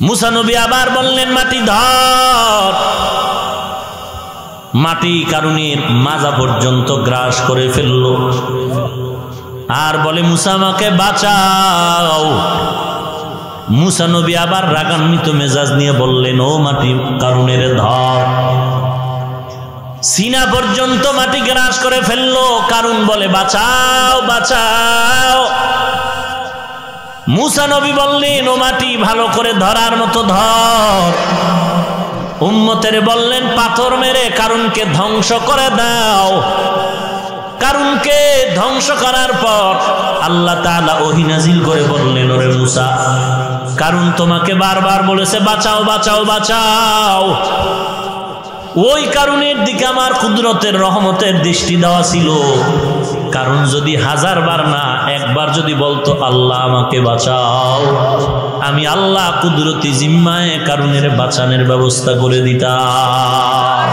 মুসা নবী আবার বললেন মাটি ধর। মাটি কারুনের মাজা পর্যন্ত গ্রাস করে ফেলল আর বলে মুসা আমাকে বাঁচাও। মুসা নবী আবার রাগান্বিত মেজাজ নিয়ে বললেন ও মাটি কারুনের ধর। সিনা পর্যন্ত মাটি গ্রাস করে ফেললো। কারুন বলে বাঁচাও বাঁচাও। মুসা নবী বললেন ও মাটি ভালো করে ধরার মতো ধর। উম্মতের বললেন পাথর মেরে কারুনকে ধ্বংস করে দাও। কারুনকে ধ্বংস করার পর আল্লাহ তাআলা ওহী নাজিল করে বললেন ওরে মুসা, কারুন তোমাকে বারবার বলেছে বাঁচাও বাঁচাও বাঁচাও। ওই কারুনের দিকে আমার কুদরতের রহমতের দৃষ্টি দেওয়া ছিল। কারণ যদি 1000 বার না একবার যদি বলতো আল্লাহ আমাকে বাঁচাও, আমি আল্লাহ কুদরতি জিম্মায় কারুনের বাঁচানোর ব্যবস্থা করে দিতাম।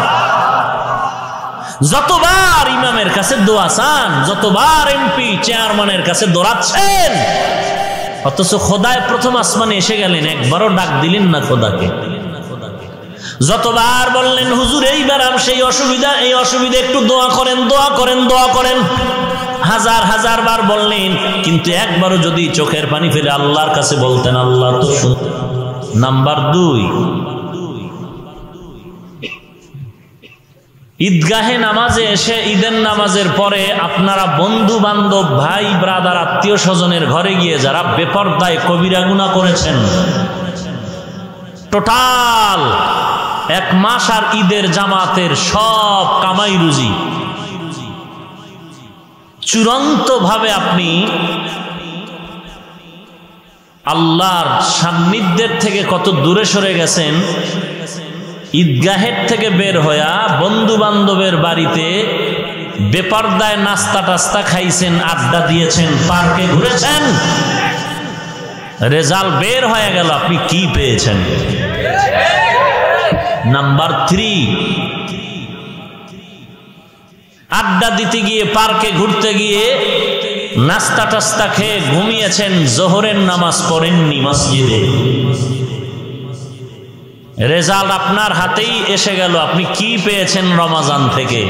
যতবার ইমামের কাছে দোয়া চান, যতবার এমপি চেয়ারম্যানের কাছে দৌড়াচ্ছেন, অথচ খোদায় প্রথম আসমানে এসে গেলেন, একবারও ডাক দিলেন না খোদাকে। যতবার বললেন হুজুর এইবার সেই অসুবিধা এই অসুবিধা একটু দোয়া করেন দোয়া করেন দোয়া করেন, 1000 বার বললেন, কিন্তু একবারও যদি চোখের পানি ফেলে আল্লাহর কাছে বলতেন আল্লাহ তো শুন। নাম্বার 2, ঈদগাহে নামাজে এসে ঈদের নামাজের পরে আপনারা বন্ধু বান্ধব ভাই ব্রাদার আত্মীয় স্বজনের ঘরে গিয়ে যারা বেপরদায় কবিরা গুনাহ করেছেন, টোটাল 1 মাস আর ঈদের জামাতের সব কামাই রুজি চূড়ান্ত ভাবে আপনি আল্লাহর সান্নিধ্যের থেকে কত দূরে সরে গেছেন। ঈদগাহের থেকে বের হইয়া বন্ধু বান্ধবের বাড়িতে বেপরদায় নাস্তা টাস্তা খাইছেন, আড্ডা দিয়েছেন, পার্কে ঘুরেছেন, রেজাল্ট বের হয়ে গেল, আপনি কি পেয়েছেন? নাম্বার 3, আড্ডা দিতে গিয়ে পার্কে ঘুরতে গিয়ে নাস্তা টাস্তা খেয়ে ঘুমিয়েছেন, জোহরের নামাজ পড়েননি মসজিদে, রেজাল্ট আপনার হাতেই এসে গেল, আপনি কি পেয়েছেন রমাজান থেকে?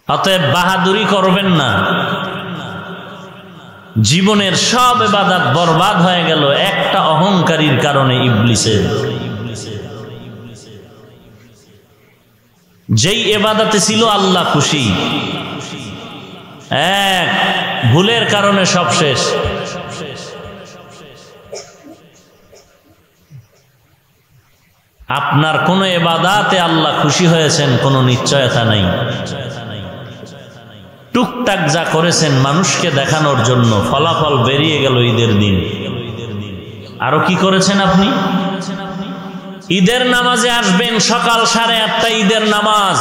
অতএব বাহাদুরি করবেন না। জীবনের সব ইবাদত বরবাদ হয়ে গেল একটা অহংকারীর কারণে, ইবলিসের। যেই ইবাদতে ছিল আল্লাহ খুশি, এক ভুলের কারণে সব শেষ। আপনার কোন ইবাদতে আল্লাহ খুশি হয়েছেন কোনো নিশ্চয়তা নাই। টুকটাক যা করেছেন মানুষকে দেখানোর জন্য, ফলাফল বেরিয়ে গেল ঈদের দিন। আরো কি করেছেন আপনি? ঈদের নামাজে আসবেন সকাল 8:30 ঈদের নামাজ।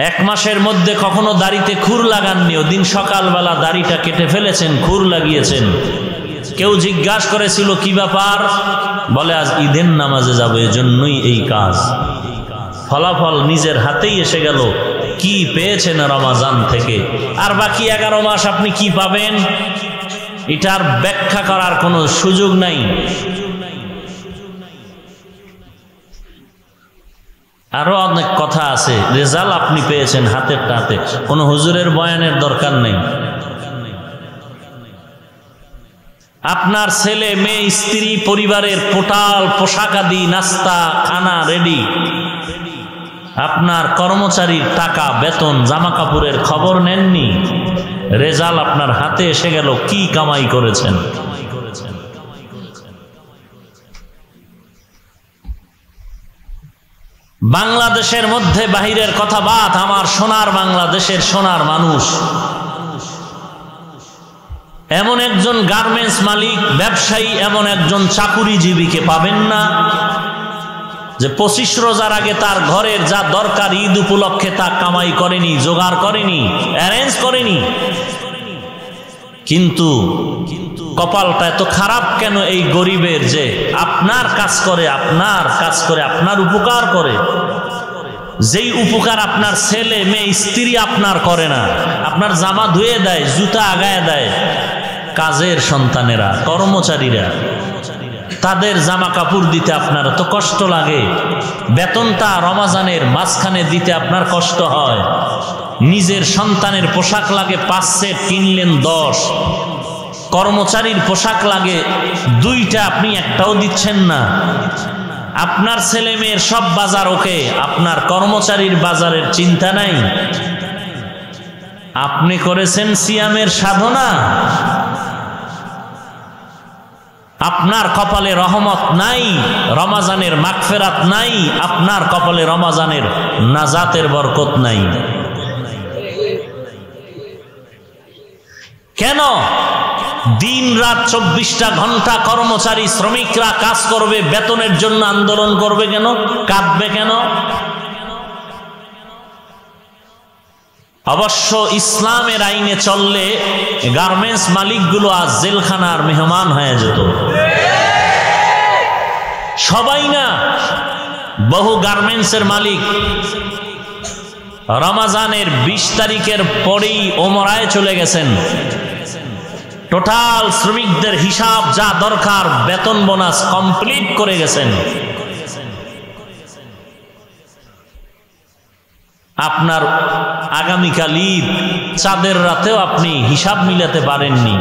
1 মাসের মধ্যে কখনো দাড়িতে খুর লাগাননি, ওদিন সকালবেলা দাড়িটা কেটে ফেলেছেন, খুর লাগিয়েছেন। কেউ জিজ্ঞাসা করেছিল কি ব্যাপার, বলে আজ ঈদের নামাজে যাবে, এজন্যই এই কাজ। ফলাফল নিজের হাতেই এসে গেল। কি পেয়েছেন রমাজান থেকে? আর বাকি 11 মাস আপনি কি পাবেন এটার ব্যাখ্যা করার কোনো সুযোগ নাই। আরো অনেক কথা আছে, রেজাল্ট আপনি পেয়েছেন হাতের টাতে, কোনো হুজুরের বয়ানের দরকার নেই। আপনার ছেলে মেয়ে স্ত্রী পরিবারের টোটাল পোশাক আদি নাস্তা খানা রেডি, আপনার কর্মচারীর টাকা বেতন জামা কাপড়ের খবর নেননি, রেজাল্ট আপনার হাতে এসে গেল, কি কামাই করেছেন? বাংলাদেশের মধ্যে বাহিরের কথা বাদ, আমার সোনার বাংলাদেশের সোনার মানুষ, এমন একজন গার্মেন্টস মালিক ব্যবসায়ী, এমন একজন চাকুরিজীবীকে পাবেন না যে 25 রোজার আগে তার ঘরের যা দরকার ঈদ উপলক্ষে তা কামাই করেনি, জোগাড় করেনি, অ্যারেঞ্জ করেনি। কিন্তু কপালটা এত খারাপ কেন এই গরিবের, যে আপনার কাজ করে আপনার উপকার করে, যেই উপকার আপনার ছেলে মেয়ে স্ত্রী আপনার করে না, আপনার জামা ধুয়ে দেয়, জুতা আগায় দেয়, কাজের সন্তানেরা, কর্মচারীরা, তাদের জামা কাপড় দিতে আপনার তো কষ্ট লাগে, বেতনটা রমাজানের মাঝখানে দিতে আপনার কষ্ট হয়, নিজের সন্তানের পোশাক লাগে 5 সেট, কিনলেন 10, কর্মচারীর পোশাক লাগে 2টা, আপনি একটাও দিচ্ছেন না। আপনার ছেলে মেয়ের সব বাজার ওকে, আপনার কর্মচারীর বাজারের চিন্তা নাই। আপনি করেছেন সিয়ামের সাধনা, আপনার কপালে রহমত নাই, রমাজানের মাগফিরাত নাই, আপনার কপালে রমাজানের নাজাতের বরকত নাই। কেন? দিন রাত 24টা ঘন্টা কর্মচারী শ্রমিকরা কাজ করবে, বেতনের জন্য আন্দোলন করবে কেন? কাঁদবে কেন? অবশ্য ইসলামের আইনে চললে গার্মেন্টস মালিকগুলো আজ জেলখানার মেহমান হয়ে যেত। সবাই না, বহু গার্মেন্টসের মালিক রমাজানের 20 তারিখের পরেই ওমরায় চলে গেছেন। টোটাল শ্রমিকদের হিসাব যা দরকার, বেতন বোনাস কমপ্লিট করে গেছেন। আপনার আগামীকাল ঈদ, চাঁদের রাতেও আপনি হিসাব মিলাতে পারেননি।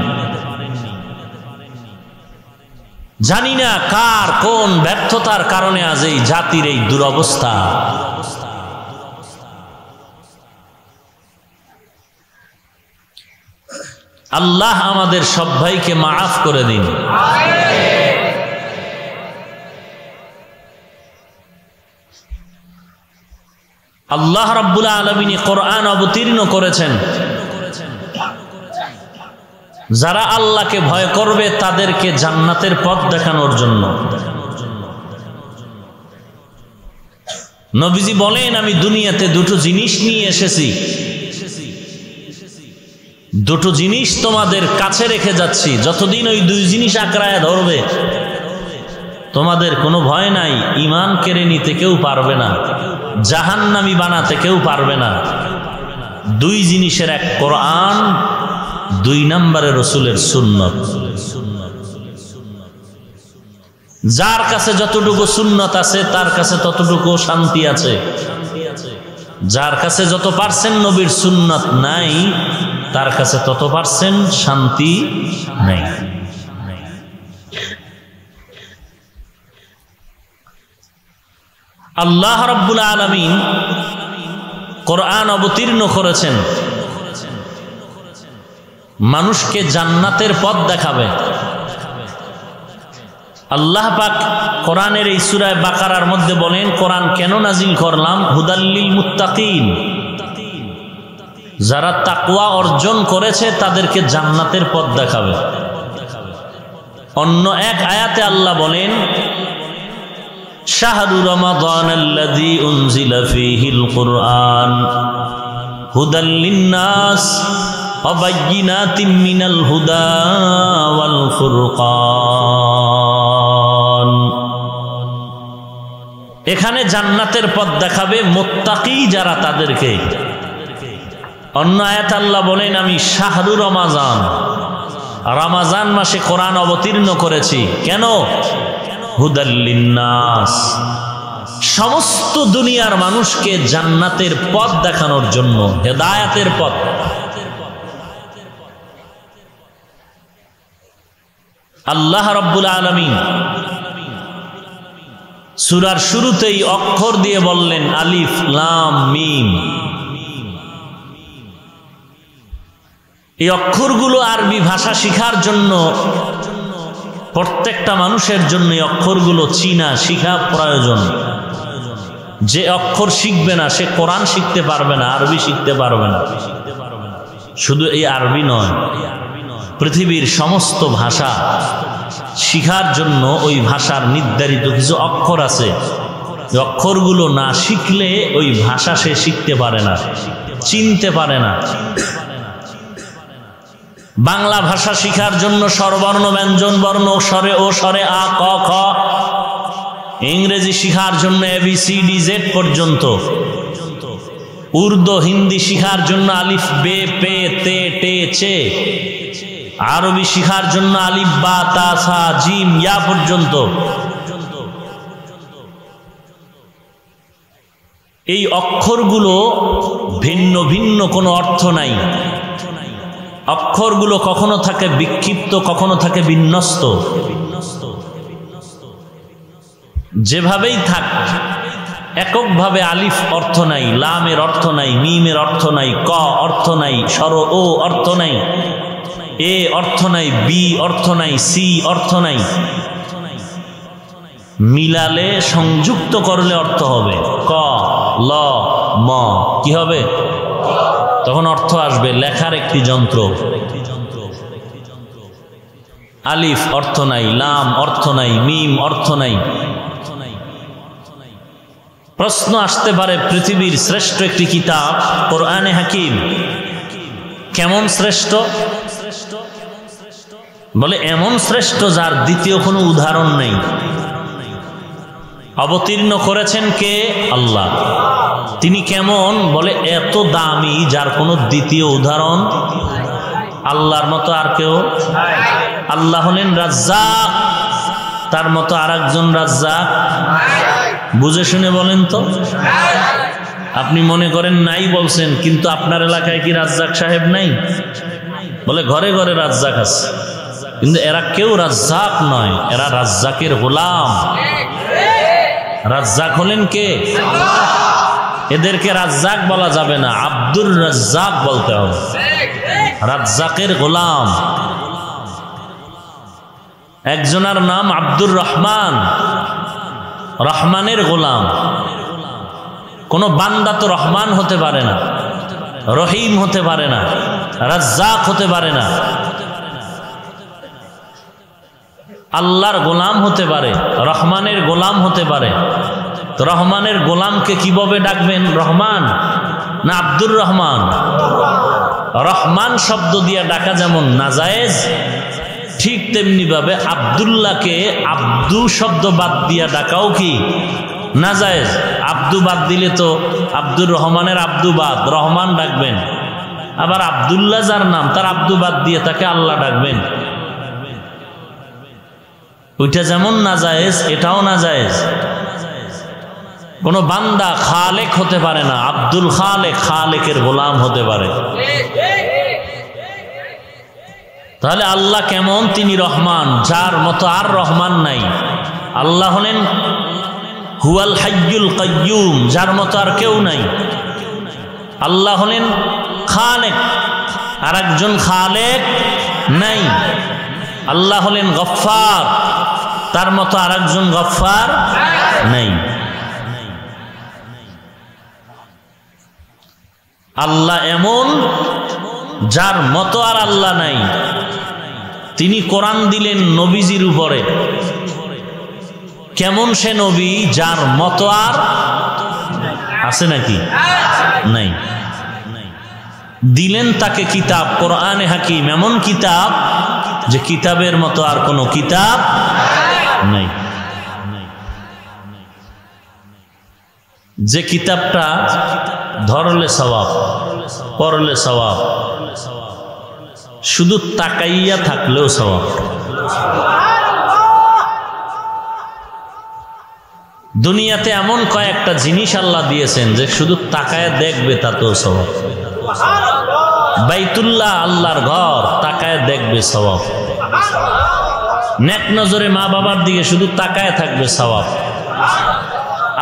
জানি না কার কোন ব্যর্থতার কারণে আজ এই জাতির এই দুরবস্থা। আল্লাহ আমাদের সব ভাইকে মাফ করে দিন। আল্লাহ রাব্বুল আলামিন কোরআন অবতীর্ণ করেছেন, যারা আল্লাহকে ভয় করবে তাদেরকে জান্নাতের পথ দেখানোর জন্য। নবীজি বলেন, আমি দুনিয়াতে 2টো জিনিস নিয়ে এসেছি, 2টো জিনিস তোমাদের কাছে রেখে যাচ্ছি। যতদিন ওই 2 জিনিস আঁকড়ায় ধরবে, তোমাদের কোনো ভয় নাই, ঈমান কেড়ে নিতে কেউ পারবে না, জাহান্নামী বানাতে কেউ পারবে না। 2 জিনিসের এক কোরআন, 2 নম্বরে রাসূলের সুন্নাত। যার কাছে যতটুকু সুন্নাত আছে তার কাছে ততটুকু শান্তি আছে, যার কাছে যত % নবীর সুন্নাত নাই তার কাছে তত % শান্তি নাই। আল্লাহ রাব্বুল আলামিন কোরআন অবতীর্ণ করেছেন, মানুষকে জান্নাতের পথ দেখাবে। আল্লাহ পাক কোরআনের এই সূরা বাকারার মধ্যে বলেন, কোরআন কেন নাজিল করলাম? হুদাল্লিল মুত্তাকিন, যারা তাকওয়া অর্জন করেছে তাদেরকে জান্নাতের পথ দেখাবে। অন্য এক আয়াতে আল্লাহ বলেন, শাহরু রমাদানাল্লাযী উনজিলা ফীহিল কুরআন হুদাল লিন্নাস ওয়া বায়্যিনাতিম মিনাল হুদা ওয়াল ফুরকান। এখানে জান্নাতের পথ দেখাবে মুত্তাকি যারা, তাদেরকে। অন্য আয়াত আল্লাহ বলেন, আমি শাহরু রমাজান, রমাজান মাসে কোরআন অবতীর্ণ করেছি। কেন? হুদাল লিন্নাস, সমস্ত দুনিয়ার মানুষকে জান্নাতের পথ দেখানোর জন্য, হেদায়েতের পথ। আল্লাহ রাব্বুল আলামিন সূরার শুরুতেই অক্ষর দিয়ে বললেন, আলিফ লাম মিম। এই অক্ষরগুলো আরবি ভাষা শিখার জন্য, প্রত্যেকটা মানুষের জন্য এই অক্ষরগুলো চিনা শিখা প্রয়োজন। যে অক্ষর শিখবে না সে কোরআন শিখতে পারবে না, আরবি শিখতে পারবে না। শুধু এই আরবি নয়, পৃথিবীর সমস্ত ভাষা শিখার জন্য ওই ভাষার নির্ধারিত কিছু অক্ষর আছে। অক্ষরগুলো না শিখলে ওই ভাষা সে শিখতে পারে না, চিনতে পারে না। বাংলা ভাষা শিখার জন্য স্বরবর্ণ ব্যঞ্জন বর্ণ, স্বরে ও স্বরে আ ক খ। ইংরেজি শিখার জন্য ABCD Z পর্যন্ত। উর্দু হিন্দি শিখার জন্য আলিফ বে পে তে টে চে, আরবি শিখার জন্য আলিফ বা তা সা জিম ইয়া পর্যন্ত। এই অক্ষরগুলো ভিন্ন ভিন্ন কোনো অর্থ নাই। অক্ষরগুলো কখনো থাকে বিক্ষিপ্ত, কখনো থাকে বিন্যস্ত। যেভাবেই থাক, এককভাবে আলিফ অর্থ নাই, লামের অর্থ নাই, মিমের অর্থ নাই, ক অর্থ নাই, স্বর ও অর্থ নাই, এ অর্থ নাই, বি অর্থ নাই, সি অর্থ নাই। মিলালে সংযুক্ত করলে অর্থ হবে। ক ল ম কি হবে? তখন অর্থ আসবে। লেখার একটি যন্ত্র। আলিফ অর্থ নাই, লাম অর্থ নাই, মিম অর্থ নাই। প্রশ্ন আসতে পারে, পৃথিবীর শ্রেষ্ঠ একটি কিতাব কোরআনে হাকিম কেমন শ্রেষ্ঠ? বলে এমন শ্রেষ্ঠ যার দ্বিতীয় কোনো উদাহরণ নেই। অবতীর্ণ করেছেন কে? আল্লাহ। তিনি কেমন? বলে এত দামি যার কোনো দ্বিতীয় উদাহরণ আল্লাহর মতো আর কেউ। আল্লাহ হলেন রাজ্জাক, তার মতো আর একজন রাজ্জাক বুঝে শুনে বলেন তো। আপনি মনে করেন নাই বলছেন, কিন্তু আপনার এলাকায় কি রাজ্জাক সাহেব নাই? বলে ঘরে ঘরে রাজ্জাক আছে, কিন্তু এরা কেউ রাজ্জাক নয়, এরা রাজ্জাকের গোলাম। রাজ্জাক হলেন কে? এদেরকে রাজ্জাক বলা যাবে না, আব্দুর রাজ্জাক বলতে হবে। রাজ্জাকের গোলাম। একজনের নাম আব্দুর রহমান, রহমানের গোলাম। কোন বান্দা তো রহমান হতে পারে না, রহিম হতে পারে না, রাজ্জাক হতে পারে না। আল্লাহর গোলাম হতে পারে, রহমানের গোলাম হতে পারে। তো রহমানের গোলামকে কিভাবে ডাকবেন? রহমান না আব্দুর রহমান? রহমান শব্দ দিয়ে ডাকা যেমন নাজায়েজ, ঠিক তেমনি ভাবে আব্দুল্লাহকে আব্দু শব্দ বাদ দিয়া ডাকাও কি নাজায়েজ। আব্দু বাদ দিলে তো আব্দুর রহমানের আব্দু বাদ, রহমান ডাকবেন। আবার আব্দুল্লাহ যার নাম, তার আব্দু বাদ দিয়ে তাকে আল্লাহ ডাকবেন। ওইটা যেমন নাজায়েজ, এটাও নাজায়েজ। কোন বান্দা খালেক হতে পারে না, আব্দুল খালেক, খালেকের গোলাম হতে পারে। তাহলে আল্লাহ কেমন? তিনি রহমান, যার মতো আর রহমান নাই। আল্লাহ হলেন হুয়াল হাইয়ুল কাইয়ুম, যার মতো আর কেউ নাই। আল্লাহ হলেন খালেক, আর একজন খালেক নাই। আল্লাহ হলেন গফফার, তার মতো আর একজন গফফার নাই। আল্লাহ এমন যার মতো আর আল্লাহ নাই। তিনি কোরআন দিলেন নবীজির উপরে। কেমন সে নবী যার মতো আর আছে নাকি? নাই। দিলেন তাকে কিতাব কোরআনে হাকিম, এমন কিতাব যে কিতাবের মতো আর কোনো কিতাব নাই। যে কিতাবটা ধরলে সওয়াব, পড়লে সওয়াব, শুধু তাকাইয়া থাকলেও সওয়াব। দুনিয়াতে এমন কয়েকটা জিনিস আল্লাহ দিয়েছেন যে শুধু তাকায় দেখবে তাতেও সওয়াব। বাইতুল্লাহ আল্লাহর ঘর, তাকায় দেখবে সওয়াব। নেক নজরে মা বাবার দিকে শুধু তাকায় থাকবে সওয়াব।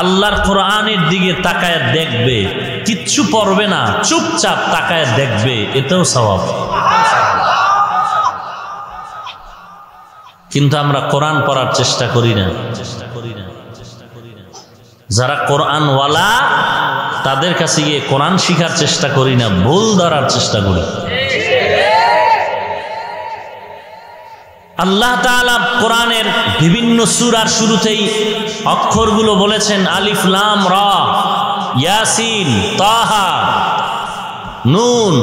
আল্লাহর কোরআনের দিকে তাকায় দেখবে, কিচ্ছু পড়বে না, চুপচাপ তাকায় দেখবে, এতেও সওয়াব। কিন্তু আমরা কোরআন পড়ার চেষ্টা করি না। যারা কোরআনওয়ালা তাদের কাছে গিয়ে কোরআন শিখার চেষ্টা করি না, ভুল ধরার চেষ্টা করি। আল্লাহ তাআলা কোরআনের বিভিন্ন সূরার শুরুতেই অক্ষরগুলো বলেছেন আলিফ লাম রা, ইয়াসিন, তাহা, নুন,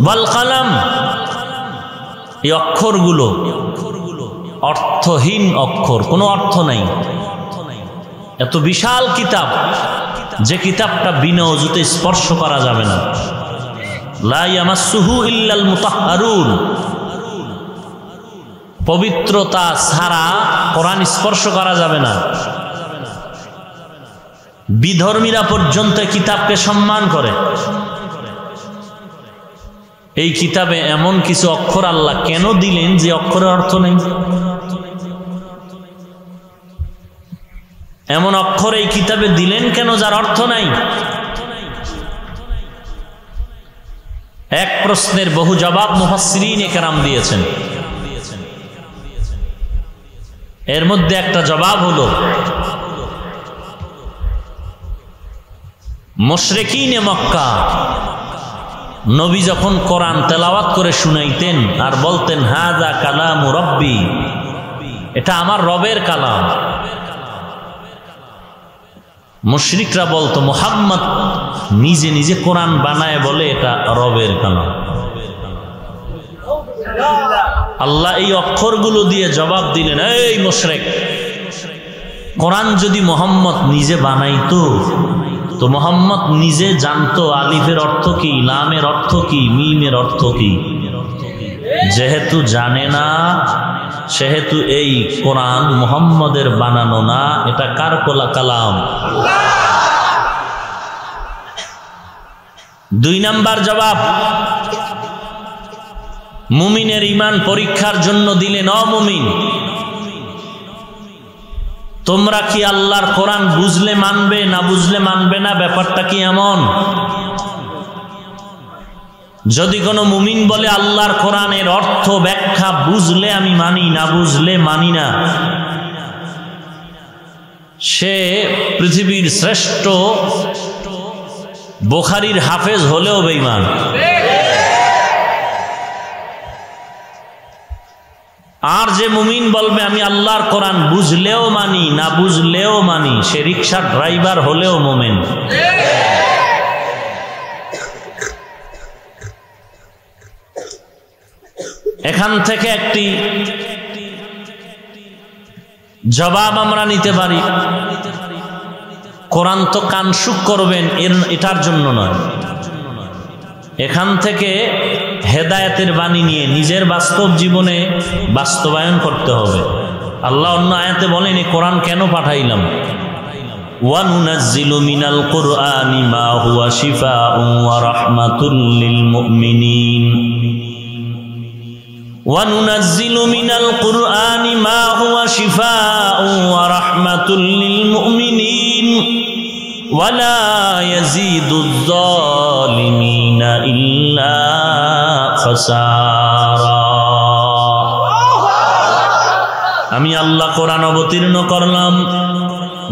ওয়াল কলম। এই অক্ষরগুলো অর্থহীন অক্ষর, কোনো অর্থ নাই। এত বিশাল কিতাব, যে কিতাবটা বিনা ওযুতে স্পর্শ করা যাবে না। লা ইয়ামাসসুহু ইল্লাল মুতাহহারুন, পবিত্রতা ছাড়া কোরআন স্পর্শ করা যাবে না। বিধর্মীরা পর্যন্ত কিতাবকে সম্মান করে। এই কিতাবে এমন কিছু অক্ষর আল্লাহ কেন দিলেন যে অক্ষরের অর্থ নেই? এমন অক্ষর এই কিতাবে দিলেন কেন যার অর্থ নাই? এক প্রশ্নের বহু জবাব মুফাসসিরিনে কেরাম দিয়েছেন। এর মধ্যে একটা জবাব হলো, মুশরিকিনে মক্কা নবী যখন কোরআন তেলাওয়াত করে শুনাইতেন আর বলতেন হাযা কালামু রাব্বি, এটা আমার রবের কালাম, মুশরিকরা বলতো মুহাম্মদ নিজে নিজে কোরআন বানায় বলে এটা রবের কালাম। আল্লাহ এই অক্ষরগুলো দিয়ে জবাব দিলেন, এই মুশরিক, কোরআন যদি মুহাম্মদ নিজে বানাইতো তো মুহাম্মদ নিজে জানতো আলিফের অর্থ কি, লামের অর্থ কি, মিমের অর্থ কি। যেহেতু জানে না, সেহেতু এই কোরআন মুহাম্মদের বানানো না, এটা কার কালাম? দুই নাম্বার জবাব মুমিনের ঈমান পরীক্ষার জন্য দিলেন। অমুমিন, তোমরা কি আল্লাহর কোরআন বুঝলে মানবে না বুঝলে মানবে না? ব্যাপারটা কি এমন? যদি কোনো মুমিন বলে আল্লাহর কোরআনের অর্থ ব্যাখ্যা বুঝলে আমি মানি, না বুঝলে মানি না, সে পৃথিবীর শ্রেষ্ঠ বুখারীর হাফেজ হলেও বেঈমান। আর যে মুমিন বলবে আমি আল্লাহর কোরআন বুঝলেও মানি, না বুঝলেও মানি, সে রিকশার ড্রাইভার হলেও মুমিন। এখান থেকে একটি জবাব আমরা নিতে পারি, কোরআন তো কানসুক করবেন এটার জন্য নয়, এখান থেকে হেদায়েতের বাণী নিয়ে নিজের বাস্তব জীবনে বাস্তবায়ন করতে হবে। আল্লাহ অন্য আয়াতে বলেন এই কোরআন কেন পাঠাইলাম, ওয়া নুনাজ্জিলু মিনাল কুরআনি মা হুয়া শিফাউন ওয়া রাহমাতুল লিল মুমিনিন, ওয়া নুনাজ্জিলু মিনাল কুরআনি মা হুয়া শিফাউন ওয়া রাহমাতুল লিল মুমিনিন ওয়া লা ইয়াজিদুয যালিমিনা ইল্লা খাসারা। আমি আল্লাহ কোরআন অবতীর্ণ করলাম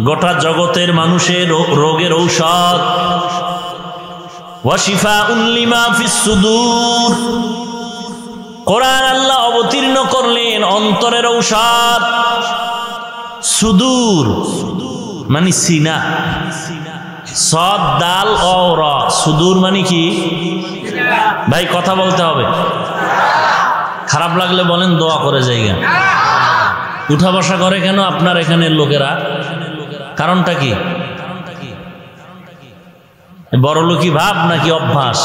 গোটা জগতের মানুষের রোগের ঔষধ, ওয়া শিফাউন লিমা ফিস সুদূর, কোরআন আল্লাহ অবতীর্ণ করলেন অন্তরের ঔষধ। সুদূর মানে সিনা, সদ দাল ও র, সুদূর মানে কি? ভাই কথা বলতে হবে, খারাপ লাগলে বলেন দোয়া করে জায়গা। উঠা বসা করে কেন আপনার এখানের লোকেরা? কারণটা কি? বড়লোকি ভাব নাকি অভ্যাস?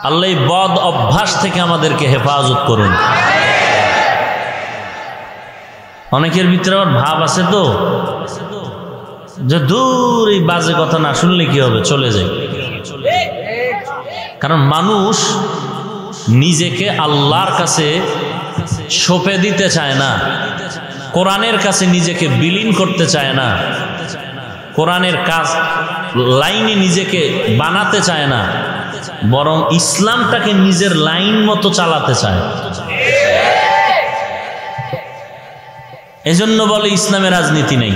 আল্লাহ বদ অভ্যাস থেকে আমাদেরকে হেফাজত করুন। অনেকের ভিতরে আবার ভাব আছে তো যে দূর এই বাজে কথা না শুনলে কি হবে, চলে যায়। কারণ মানুষ নিজেকে আল্লাহর কাছে সঁপে দিতে চায় না, কোরআনের কাছে নিজেকে বিলীন করতে চায় না, কোরআনের কাজ লাইনে নিজেকে বানাতে চায় না, বরং ইসলামটাকে নিজের লাইন মতো চালাতে চায়। এজন্য বলে ইসলামে রাজনীতি নেই।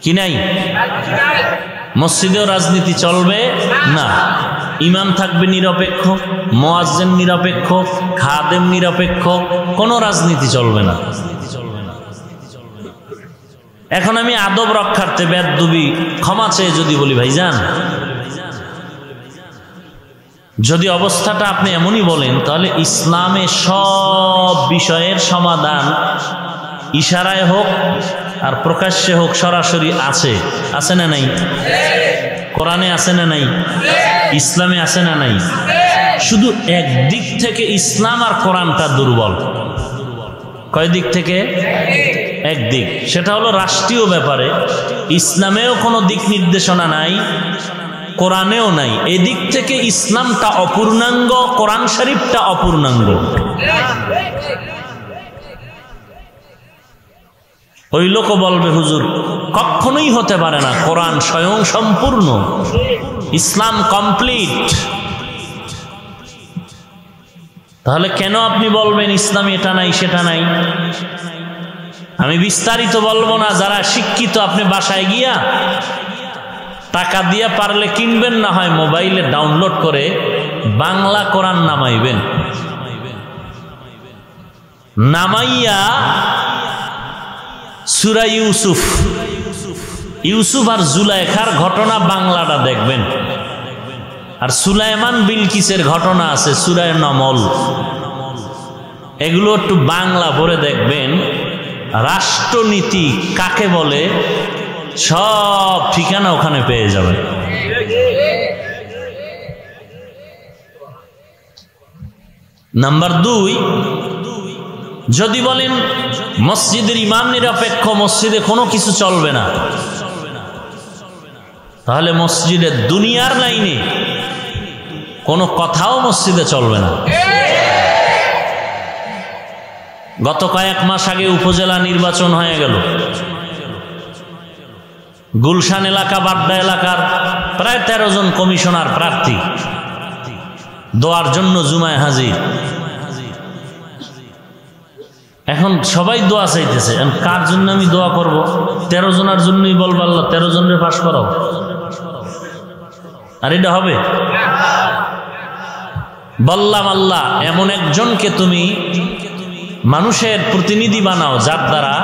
কি নাই? মসজিদেও রাজনীতি চলবে না, ইমাম থাকবে নিরপেক্ষ, মুয়াজ্জিন নিরপেক্ষ, খাদেম নিরপেক্ষ, কোনো রাজনীতি চলবে না। এখন আমি আদব রক্ষার্থে বেয়াদবি ক্ষমা চেয়ে যদি বলি ভাইজান, যদি অবস্থাটা আপনি এমনই বলেন তাহলে ইসলামে সব বিষয়ের সমাধান ইশারায় হোক আর প্রকাশ্যে হোক সরাসরি আছে, আছে না নাই? কোরআনে আছে না নাই? ইসলামে আছে না নাই? শুধু একদিক থেকে ইসলাম আর কোরআনটা দুর্বল। কয় দিক থেকে? একদিক, সেটা হলো রাষ্ট্রীয় ব্যাপারে। ইসলামেও কোনো দিক নির্দেশনা নাই, কোরআনেও নাই। এদিক থেকে ইসলামটা অপূর্ণাঙ্গ, কোরআন শরীফটা অপূর্ণাঙ্গ। ওই লোক বলবে হুজুর কখনোই হতে পারে না, কোরআন স্বয়ং সম্পূর্ণ, ইসলাম কমপ্লিট। তাহলে কেন আপনি বলবেন ইসলামে এটা নাই সেটা নাই? আমি বিস্তারিত বলবো না, যারা শিক্ষিত আপনি বাসায় গিয়া টাকা দিয়া পারলে কিনবেন, না হয় মোবাইলে ডাউনলোড করে বাংলা কোরআন নামাইবেন, নামাইয়া সূরা ইউসুফ, ইউসুফ আর জুলাইখার ঘটনা বাংলাটা দেখবেন। আর সুলাইমান বিলকিসের ঘটনা আছে সূরা নমল, এগুলো একটু বাংলা পড়ে দেখবেন। রাষ্ট্রনীতি কাকে বলে সব ঠিকানা ওখানে পেয়ে যাবেন। নাম্বার 2, যদি বলেন মসজিদের ইমাম নিরপেক্ষ, মসজিদে কোনো কিছু চলবে না, তাহলে মসজিদের দুনিয়ার লাইনে কোনো কথাও মসজিদে চলবে না। গত কয়েক মাস আগে উপজেলা নির্বাচন হয়ে গেল। গুলশান এলাকা, বাড্ডা এলাকার প্রায় 13 জন কমিশনার প্রার্থী দোয়ার জন্য জুমায় হাজির। এখন সবাই দোয়া চাইতেছে, কার জন্য আমি দোয়া করব? 13 জনের জন্যই বলবো আল্লাহ 13 জনের পাস করাও। আর এটা হবে? বললাম আল্লাহ এমন একজনকে তুমি মানুষের প্রতিনিধি বানাও, যার দ্বারা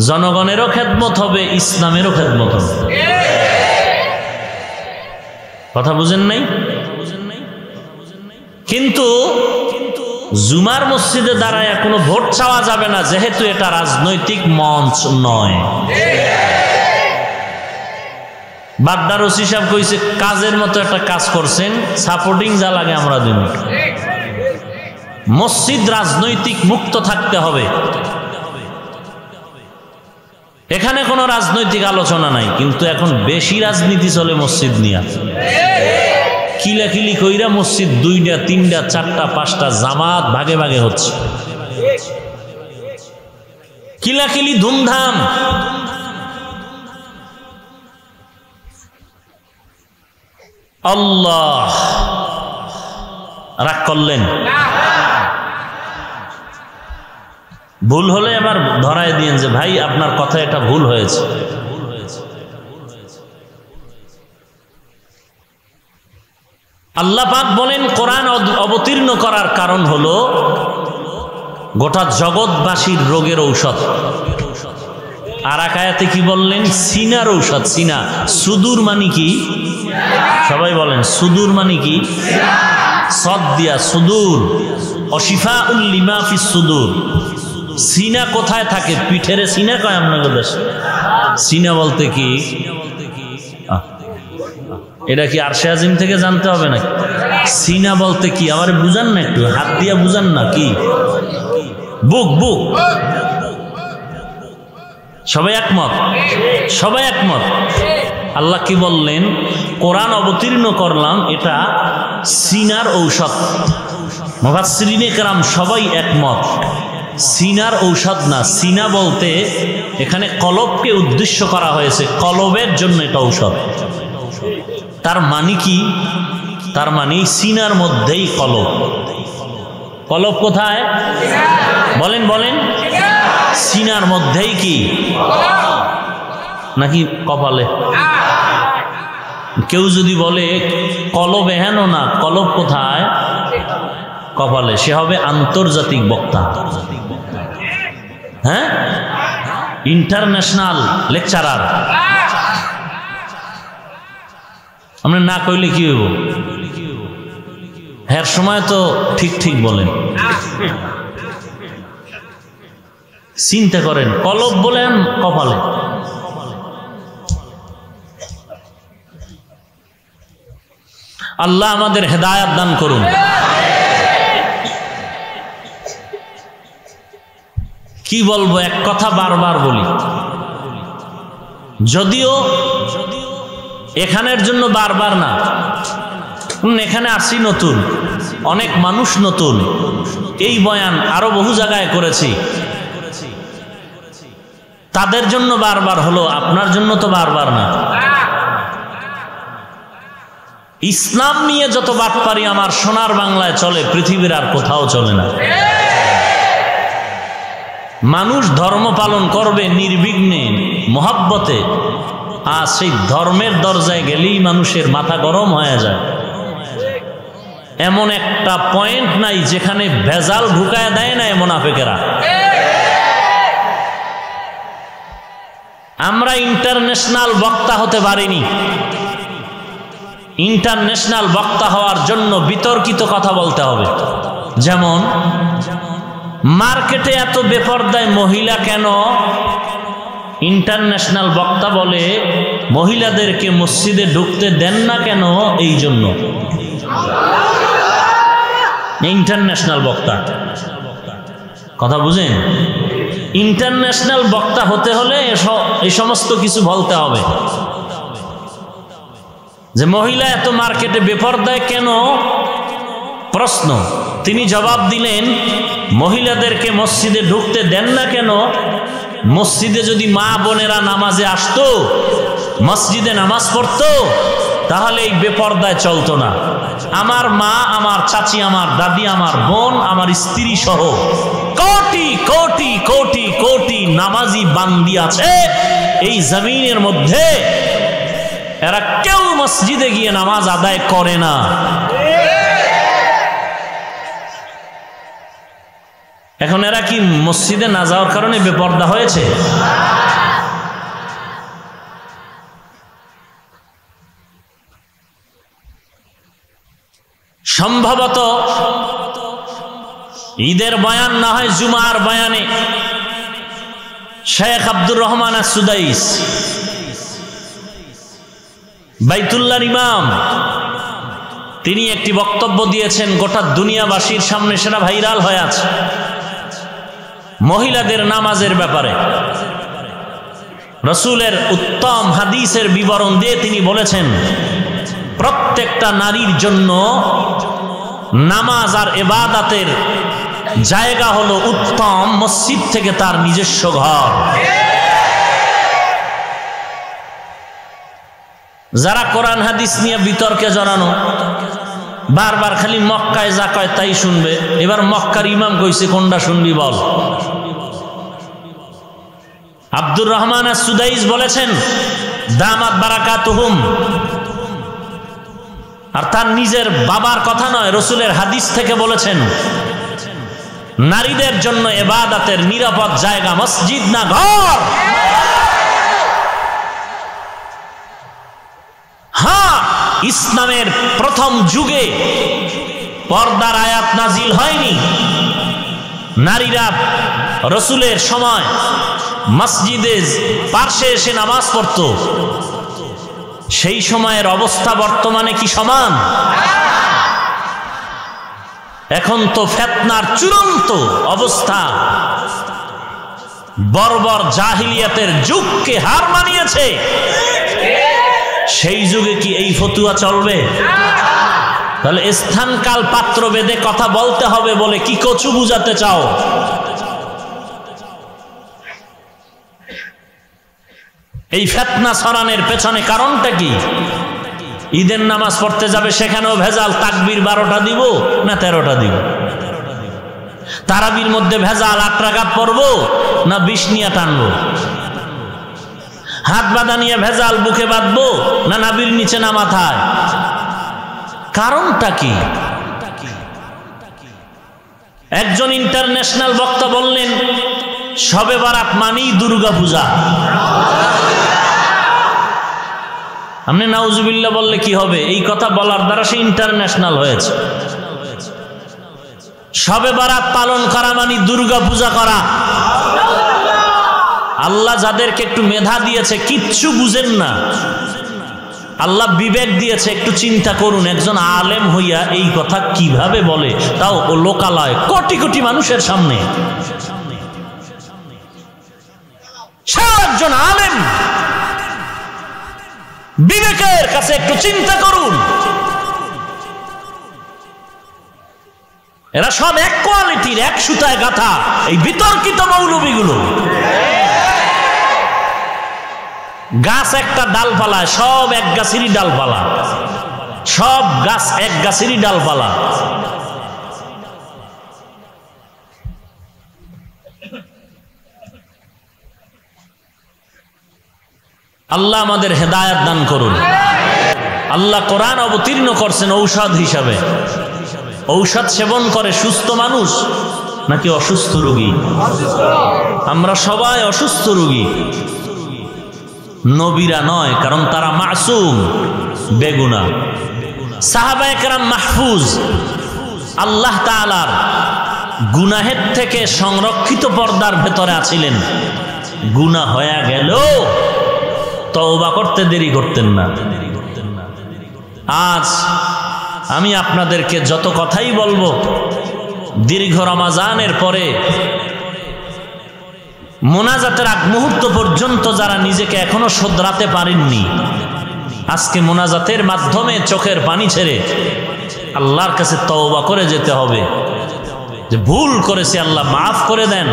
জনগণেরও খেদমত হবে, ইসলামেরও খেদমত হবে। কথা বুঝেন নাই? কিন্তু জুমার মসজিদে দাঁড়ায় কোনো ভোট চাওয়া যাবে না, যেহেতু এটা রাজনৈতিক মঞ্চ নয়। বাড্ডার ওসি সাহেব কইছে কাজের মতো একটা কাজ করছেন, সাপোর্টিং যা লাগে আমরা দিন। মসজিদ রাজনৈতিক মুক্ত থাকতে হবে, এখানে কোনো রাজনৈতিক আলোচনা নাই। কিন্তু এখন বেশি রাজনীতি চলে মসজিদ নিয়ে। কিলাকিলি কইরা মসজিদ 2টা 3টা 4টা 5টা জামাত ভাগে ভাগে হচ্ছে, কিলাকিলি ধুমধাম। আল্লাহ রাগ করলেন? ভুল হলে এবার ধরায় দিয়েন যে ভাই আপনার কথা এটা ভুল হয়েছে। আল্লাহ পাক বলেন কোরআন অবতীর্ণ করার কারণ হলো গোটা জগৎবাসীর রোগের ঔষধ। আর এক আয়াতে কি বললেন? সিনার ঔষধ। সিনা, সুদূর মানে কি? সবাই বলেন সুদূর মানে কি? সদ দিয়া সুদূর, অশিফাউল লিমা ফিস সুদূর। সিনা কোথায় থাকে? পিঠের সিনা কয় আপনাদের দেশে। সিনা বলতে কি? এটা কি আরশে আজিম থেকে জানতে হবে নাকি? সিনা বলতে কি আমার বুঝান না, একটু হাত দিয়া বুঝান না। কি? বুক, বুক। সবাই একমত? সবাই একমত। আল্লাহ কি বললেন? কোরআন অবতীর্ণ করলাম, এটা সিনার ঔষধ। মুফাসসিরিনে কেরাম সবাই একমত, সিনার ঔষধ না। সিনা বলতে এখানে কলবকে উদ্দেশ্য করা হয়েছে, কলবের জন্য এটা ঔষধ। তার মানে কি? তার মানে সিনার মধ্যেই কলব। কলব কোথায়? বলেন বলেন। সিনার মধ্যেই কি? নাকি কপালে? কেউ যদি বলে কলব এহেন না, কলব কোথায়? কপালে, সে হবে আন্তর্জাতিক বক্তা। হ্যাঁ, ইন্টারন্যাশনাল লেকচারার। আমরা না কইলে কি হইব? হ্যাঁ সময় তো ঠিক ঠিক বলেন। চিন্তা করেন, কলব বলেন কপালে। আল্লাহ আমাদের হেদায়াত দান করুন। কি বলবো, এক কথা বারবার বলি, যদিও এখানের জন্য বারবার না, এখানে আসি নতুন, অনেক মানুষ নতুন, এই বয়ান আরো বহু জায়গায় করেছি, তাদের জন্য বারবার হলো, আপনার জন্য তো বারবার না। ইসলাম নিয়ে যত বাটপারি আমার সোনার বাংলায় চলে, পৃথিবীর আর কোথাও চলে না। মানুষ ধর্ম পালন করবে নির্বিঘ্নে, মোহাব্বতে, আর সেই ধর্মের দরজায় গেলেই মানুষের মাথা গরম হয়ে যায়। এমন একটা পয়েন্ট নাই যেখানে ভেজাল ঢুকায় দেয় না মুনাফিকেরা। আমরা ইন্টারন্যাশনাল বক্তা হতে পারিনি। ইন্টারন্যাশনাল বক্তা হওয়ার জন্য বিতর্কিত কথা বলতে হবে। যেমন মার্কেটে এত বেপরদায় মহিলা কেন? ইন্টারন্যাশনাল বক্তা বলে মহিলাদেরকে মসজিদে ঢুকতে দেন না কেন? এই জন্য ইন্টারন্যাশনাল বক্তা। কথা বুঝেন? ইন্টারন্যাশনাল বক্তা হতে হলে এই সমস্ত কিছু বলতে হবে, যে মহিলা এত মার্কেটে বেপরদায় কেন? প্রশ্ন। তিনি জবাব দিলেন, মহিলাদেরকে মসজিদে ঢুকতে দেন না কেন? মসজিদে যদি মা বোনেরা নামাজে আসতো, মসজিদে নামাজ পড়তো, তাহলে এই বেপরদায় চলতো না। আমার মা, আমার চাচি, আমার দাদি, আমার বোন, আমার স্ত্রী সহ কোটি কোটি কোটি কোটি নামাজি বান্দি আছে এই জমিনের মধ্যে, এরা কেউ মসজিদে গিয়ে নামাজ আদায় করে না। এখন এরা কি মসজিদে না যাওয়ার কারণে বেপরদা হয়েছে? সম্ভবত ঈদের বয়ান না হয় জুমার বয়ানে শেখ আব্দুর রহমান আস-সুদাইস, বাইতুল্লাহর ইমাম, তিনি একটি বক্তব্য দিয়েছেন, গোটা দুনিয়াবাসীর সামনে সেটা ভাইরাল হয়ে আছে, মহিলাদের নামাজের ব্যাপারে রাসূলের উত্তম হাদিসের বিবরণ দিয়ে তিনি বলেছেন, প্রত্যেকটা নারীর জন্য নামাজ আর ইবাদতের জায়গা হলো উত্তম মসজিদ থেকে তার নিজস্ব ঘর। যারা কোরআন হাদিস নিয়ে বিতর্কে জড়ানো, বারবার খালি মক্কায় যা কয় তাই শুনবে, এবার মক্কার ইমাম কইছে কোনটা শুনবি বল। আব্দুর রহমান আস-সুদাইস বলেছেন, দামাত বারাকাতুহুম, আর তার নিজের বাবার কথা নয়, রাসূলের হাদিস থেকে বলেছেন, নারীদের জন্য ইবাদতের নিরাপদ জায়গা মসজিদ না ঘর। হ্যাঁ, ইসলামের প্রথম যুগে পর্দার আয়াত নাজিল হয়নি, নারীরা রাসূলের সময় মসজিদে পার্শ্বে এসে নামাজ পড়ত। সেই সময়ের অবস্থা বর্তমানে কি সমান? এখন তো ফিতনার চূড়ান্ত অবস্থা, বর্বর জাহিলিয়াতের যুগকে হার মানিয়েছে। সেই যুগে কি এই ফতুয়া চলবে? তাহলে স্থান কাল পাত্র ভেদে কথা বলতে হবে বলে কি কচু বুঝাতে চাও? এই ফিতনা ছড়ানোর পেছনে কারণটা কি? ঈদের নামাজ পড়তে যাবে, সেখানেও ভেজাল, তাকবীর 12টা দিব না 13টা দিব, তারাবির মধ্যে ভেজাল, 8 রাকাত পড়বো না 20 নিয়ে টানবো, হাত বাঁধা নিয়ে ভেজাল, বুকে বাঁধবো না নাবির নিচে না মাথায়। কারণটা কি? একজন ইন্টারন্যাশনাল বক্তা বললেন, শবে বারাত মানেই দুর্গা পূজা। আপনি নাউজুবিল্লাহ বললে কি হবে? এই কথা বলার দ্বারা সে ইন্টারন্যাশনাল হয়েছে। শবে বারাত পালন করা মানে দুর্গা পূজা করা। আল্লাহ যাদেরকে একটু মেধা দিয়েছে কিচ্ছু বুঝেন না, আল্লাহ বিবেক দিয়েছে, একটু চিন্তা করুন একজন আলেম হইয়া এই কথা কিভাবে বলে, তাও লোকালয় কোটি কোটি মানুষের সামনে। সে একজন আলেম, বিবেকের কাছে একটু চিন্তা করুন। এরা সব এক কোয়ালিটির, এক সুতায় গাথা এই বিতর্কিত মৌলবীগুলো। গাছ একটা ডালপালায়, সব এক গাছেরই ডালপালা, সব গাছ এক গাছেরই ডালপালা। আল্লাহ আমাদের হেদায়েত দান করুন। আল্লাহ কোরআন অবতীর্ণ করছেন ঔষধ হিসাবে। ঔষধ সেবন করে সুস্থ মানুষ নাকি অসুস্থ রোগী? আমরা সবাই অসুস্থ রোগী, নবীরা নয়, কারণ তারা মাসুম, বেগুনাহ। সাহাবায়ে কেরাম মাহফুজ, আল্লাহ তাআলার গুনাহের থেকে সংরক্ষিত পর্দার ভেতরে আছিলেন। গুনাহ হয়ে গেল তওবা করতে দেরি করতেন না। আজ আমি আপনাদেরকে যত কথাই বলবো, দীর্ঘ রমজানের পরে মোনাজাতের আগ মুহূর্ত পর্যন্ত যারা নিজেকে এখনো শোধরাতে পারেননি, আজকে মোনাজাতের মাধ্যমে চোখের পানি ছেড়ে আল্লাহর কাছে তওবা করে যেতে হবে যে ভুল করেছি, আল্লাহ মাফ করে দেন।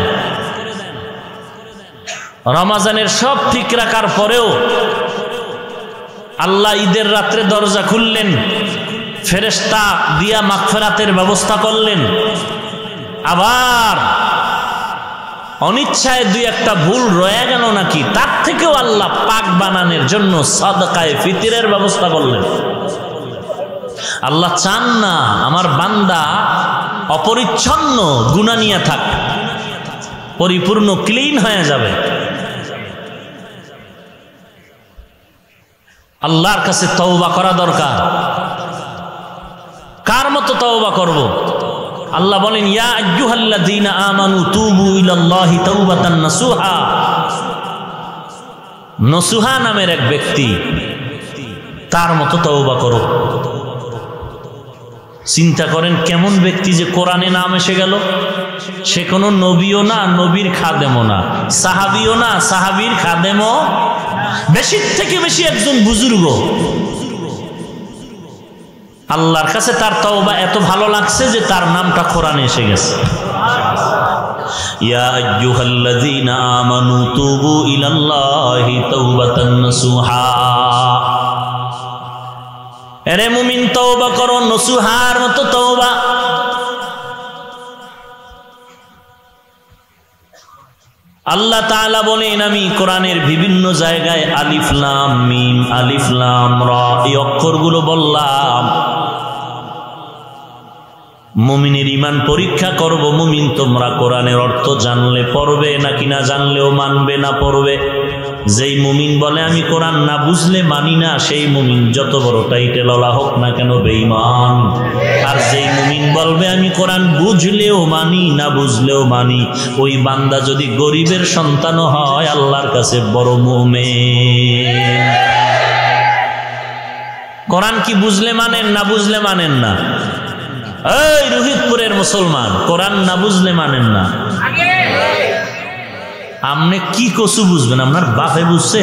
রমজানের সব ঠিক রাখার পরেও আল্লাহ ঈদের রাত্রে দরজা খুললেন, ফেরেশতা দিয়া মাগফিরাতের ব্যবস্থা করলেন। আবার অনিচ্ছায় দুই একটা ভুল রয়ে গেল নাকি, তার থেকেও আল্লাহ পাক বানানোর জন্য সাদকায়ে ফিতরের ব্যবস্থা করলেন। আল্লাহ চান না আমার বান্দা অপরিচ্ছন্ন গুনাহ নিয়ে থাক, পরিপূর্ণ ক্লিন হয়ে যাবে। আল্লাহর কাছে তওবা করা দরকার। কার মতো তওবা করব? আল্লাহ বলেন, ইয়া আইয়ুহাল্লাযীনা আমানু তুবু ইলাল্লাহি তাওবাতান নাসুহা। নসুহা নামের এক ব্যক্তি, তার মতো তওবা করো। চিন্তা করেন কেমন ব্যক্তি যে কোরআনে নাম এসে গেল। সে কোনো নবীও না, নবীর খাদেমও না, সাহাবীও না, সাহাবীর খাদেমও, বেশির থেকে বেশি একজন বুজুর্গ। আল্লাহর কাছে তার তওবা এত ভালো লাগছে যে তার নামটা কোরআনে এসে গেছে। ইয়া আইয়ুহাল্লাযীনা আমানু তুবু ইলাল্লাহি তাওবাতান নাসুহা। এরে মুমিন তওবা করো, নসুহার মতো তওবা। আল্লাহ তাআলা বলেন, আমি কোরআনের বিভিন্ন জায়গায় আলিফ লাম মিম, আলিফ লাম রা এই অক্ষরগুলো বললাম। মুমিনের ঈমান পরীক্ষা করব, মুমিন তোমরা কোরআনের অর্থ জানলে পড়বে নাকি না জানলেও মানবে না পড়বে। যেই মুমিন বলে আমি কোরআন না বুঝলে মানি না, সেই মুমিন যত বড় টাইটেল ওয়ালা হোক না কেন বেঈমান। আর যেই মুমিন বলবে আমি কোরআন বুঝলেও মানি না বুঝলেও মানি, ওই বান্দা যদি গরিবের সন্তানও হয় আল্লাহর কাছে বড় মুমিন। কোরআন কি বুঝলে মানেন না বুঝলে মানেন না? এই রোহিতপুরের মুসলমান, কোরআন না বুঝলে মানেন না। আপনি কি কসু বুঝবেন? আপনার বাপে বুঝছে?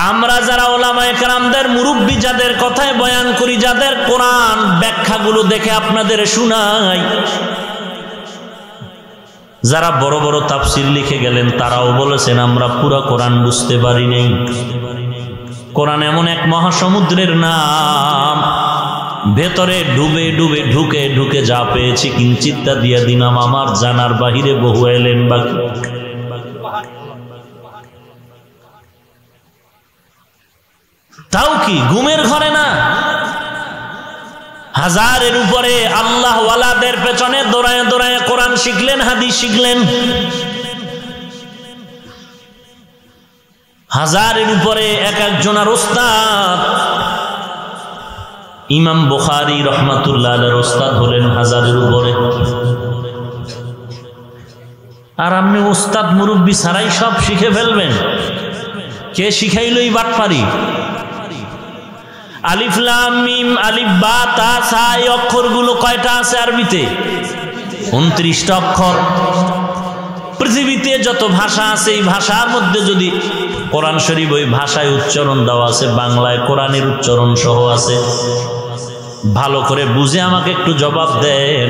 আমরা যারা ওলামায়ে কেরামদের মুরব্বী যাদের কথায় বয়ান করি, যাদের কোরআন ব্যাখ্যাগুলো দেখে আপনাদের শোনাই, যারা বড় বড় তাফসীর লিখে গেলেন তারাও বলেছেন আমরা পুরো কোরআন বুঝতে পারি নাই। কোরআন এমন এক মহাসমুদ্রের নাম, ভেতরে ডুবে ডুবে ঢুকে ঢুকে যা পেয়েছি কিঞ্চিত্তা দিয়া দিনাম, আমার জানার বাহিরে বহু এলেন বাকি। তাও কি ঘুমের ঘরে না? হাজারের উপরে আল্লাহ ওয়ালাদের পেছনে দৌড়ায় দৌড়ায় কোরআন শিখলেন, হাদিস শিখলেন। হাজারের উপরে এক একজনের ওস্তাদ। ইমাম বুখারী রহমাতুল্লাহ আলাইহির ওস্তাদ হলেন হাজারের উপরে। আর আপনি উস্তাদ মুরব্বী ছাড়াই সব শিখে ফেলবেন। কে শিখাইলই বাটপারি? আলিফ লাম মিম আলিফ বা তা সা এই অক্ষরগুলো কয়টা আছে আরবিতে? 29টা অক্ষর। পৃথিবীতে যত ভাষা আছে এই ভাষার মধ্যে যদি কোরআন শরীফ ওই ভাষায় উচ্চারণ দেওয়া আছে, বাংলায় কোরআনের উচ্চারণ সহ আছে, ভালো করে বুঝে আমাকে একটু জবাব দেন।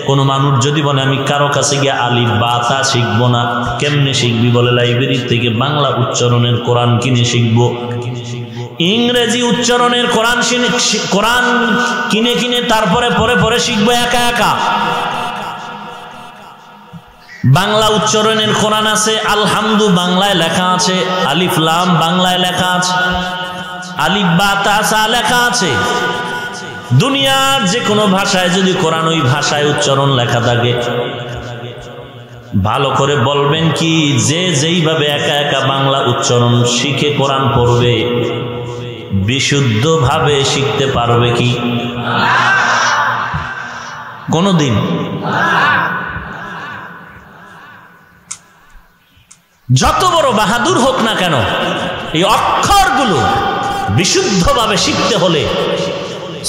কোনো মানুষ যদি বলে আমি কারো কাছে গিয়ে আলিফ বা তা শিখবো না, কেমনে শিখবি? বলে লাইব্রেরি থেকে বাংলা উচ্চারণের কোরআন কিনে শিখবো, ইংরেজি উচ্চারণের কোরআন কিনে কিনে তারপরে পরে পরে শিখবো একা একা। বাংলা উচ্চারণের কোরআন আছে, আলহামদু বাংলায় লেখা আছে, আলিফ লাম বাংলায় লেখা আছে, আলিফ বা তা সা লেখা আছে। দুনিয়ার যে কোনো ভাষায় যদি কোরআন ওই ভাষায় উচ্চারণ লেখা থাকে, ভালো করে বলবেন কি যে যেইভাবে একা একা বাংলা উচ্চারণ শিখে কোরআন পড়বে বিশুদ্ধভাবে শিখতে পারবে কি? কোনদিন। যত বড় বাহাদুর হোক না কেন, এই অক্ষরগুলো বিশুদ্ধভাবে শিখতে হলে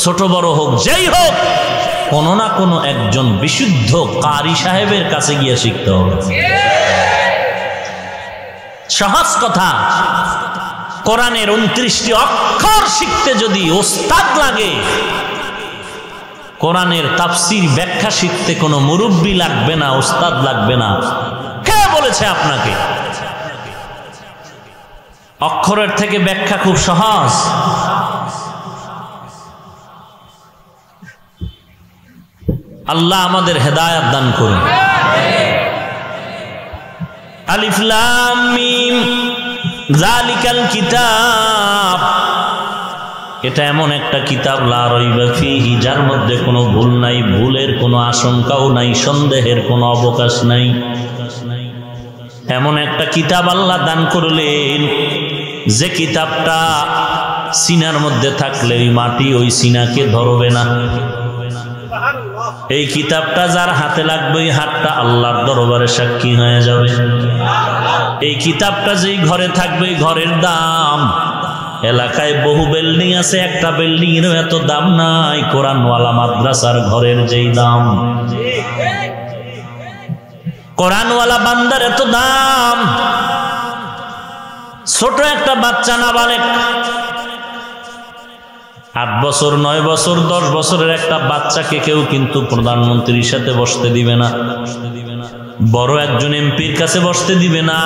ছোট বড় হোক যেই হোক, কোনো না কোনো একজন বিশুদ্ধ কারি সাহেবের কাছে গিয়ে শিখতে হবে। সহজ কথা, কোরআনের 29টি অক্ষর শিখতে যদি ওস্তাদ লাগে, কোরআনের তাফসীর ব্যাখ্যা শিখতে কোনো মুরব্বি লাগবে না, ওস্তাদ লাগবে না। কে বলেছে আপনাকে? অক্ষরের থেকে ব্যাখ্যা খুব সহজ। আল্লাহ আমাদের হেদায়েত দান করুন। আলিফ লাম মিম যালিকাল কিতাব, এটা এমন একটা কিতাব লা রাইবা ফীহি, যার মধ্যে কোনো ভুল নাই, ভুলের কোনো আশঙ্কাও নাই, সন্দেহের কোনো অবকাশ নাই। এমন একটা কিতাব আল্লাহ দান করলেন যে কিতাবটা সিনার মধ্যে থাকলে ওই মাটি ওই সিনাকে ধরবে না। এই কিতাবটা যার হাতে লাগবে ওই হাতটা আল্লাহর দরবারে সাক্ষী হয়ে যাবে। এই কিতাবটা যেই ঘরে থাকবে ওই ঘরের দাম, এলাকায় বহু বিল্ডিং আছে, একটা বিল্ডিং এর এত দাম নাই কোরআনওয়ালা মাদ্রাসার ঘরের যেই দাম। কোরআনওয়ালা বান্দার এত দাম। ছোট একটা বাচ্চা নাবালেগ, 8 বছর 9 বছর 10 বছরের একটা বাচ্চাকে কেউ কিন্তু প্রধানমন্ত্রীর সাথে বসতে দিবে না, বড় একজন এমপির কাছে বসতে দিবে না।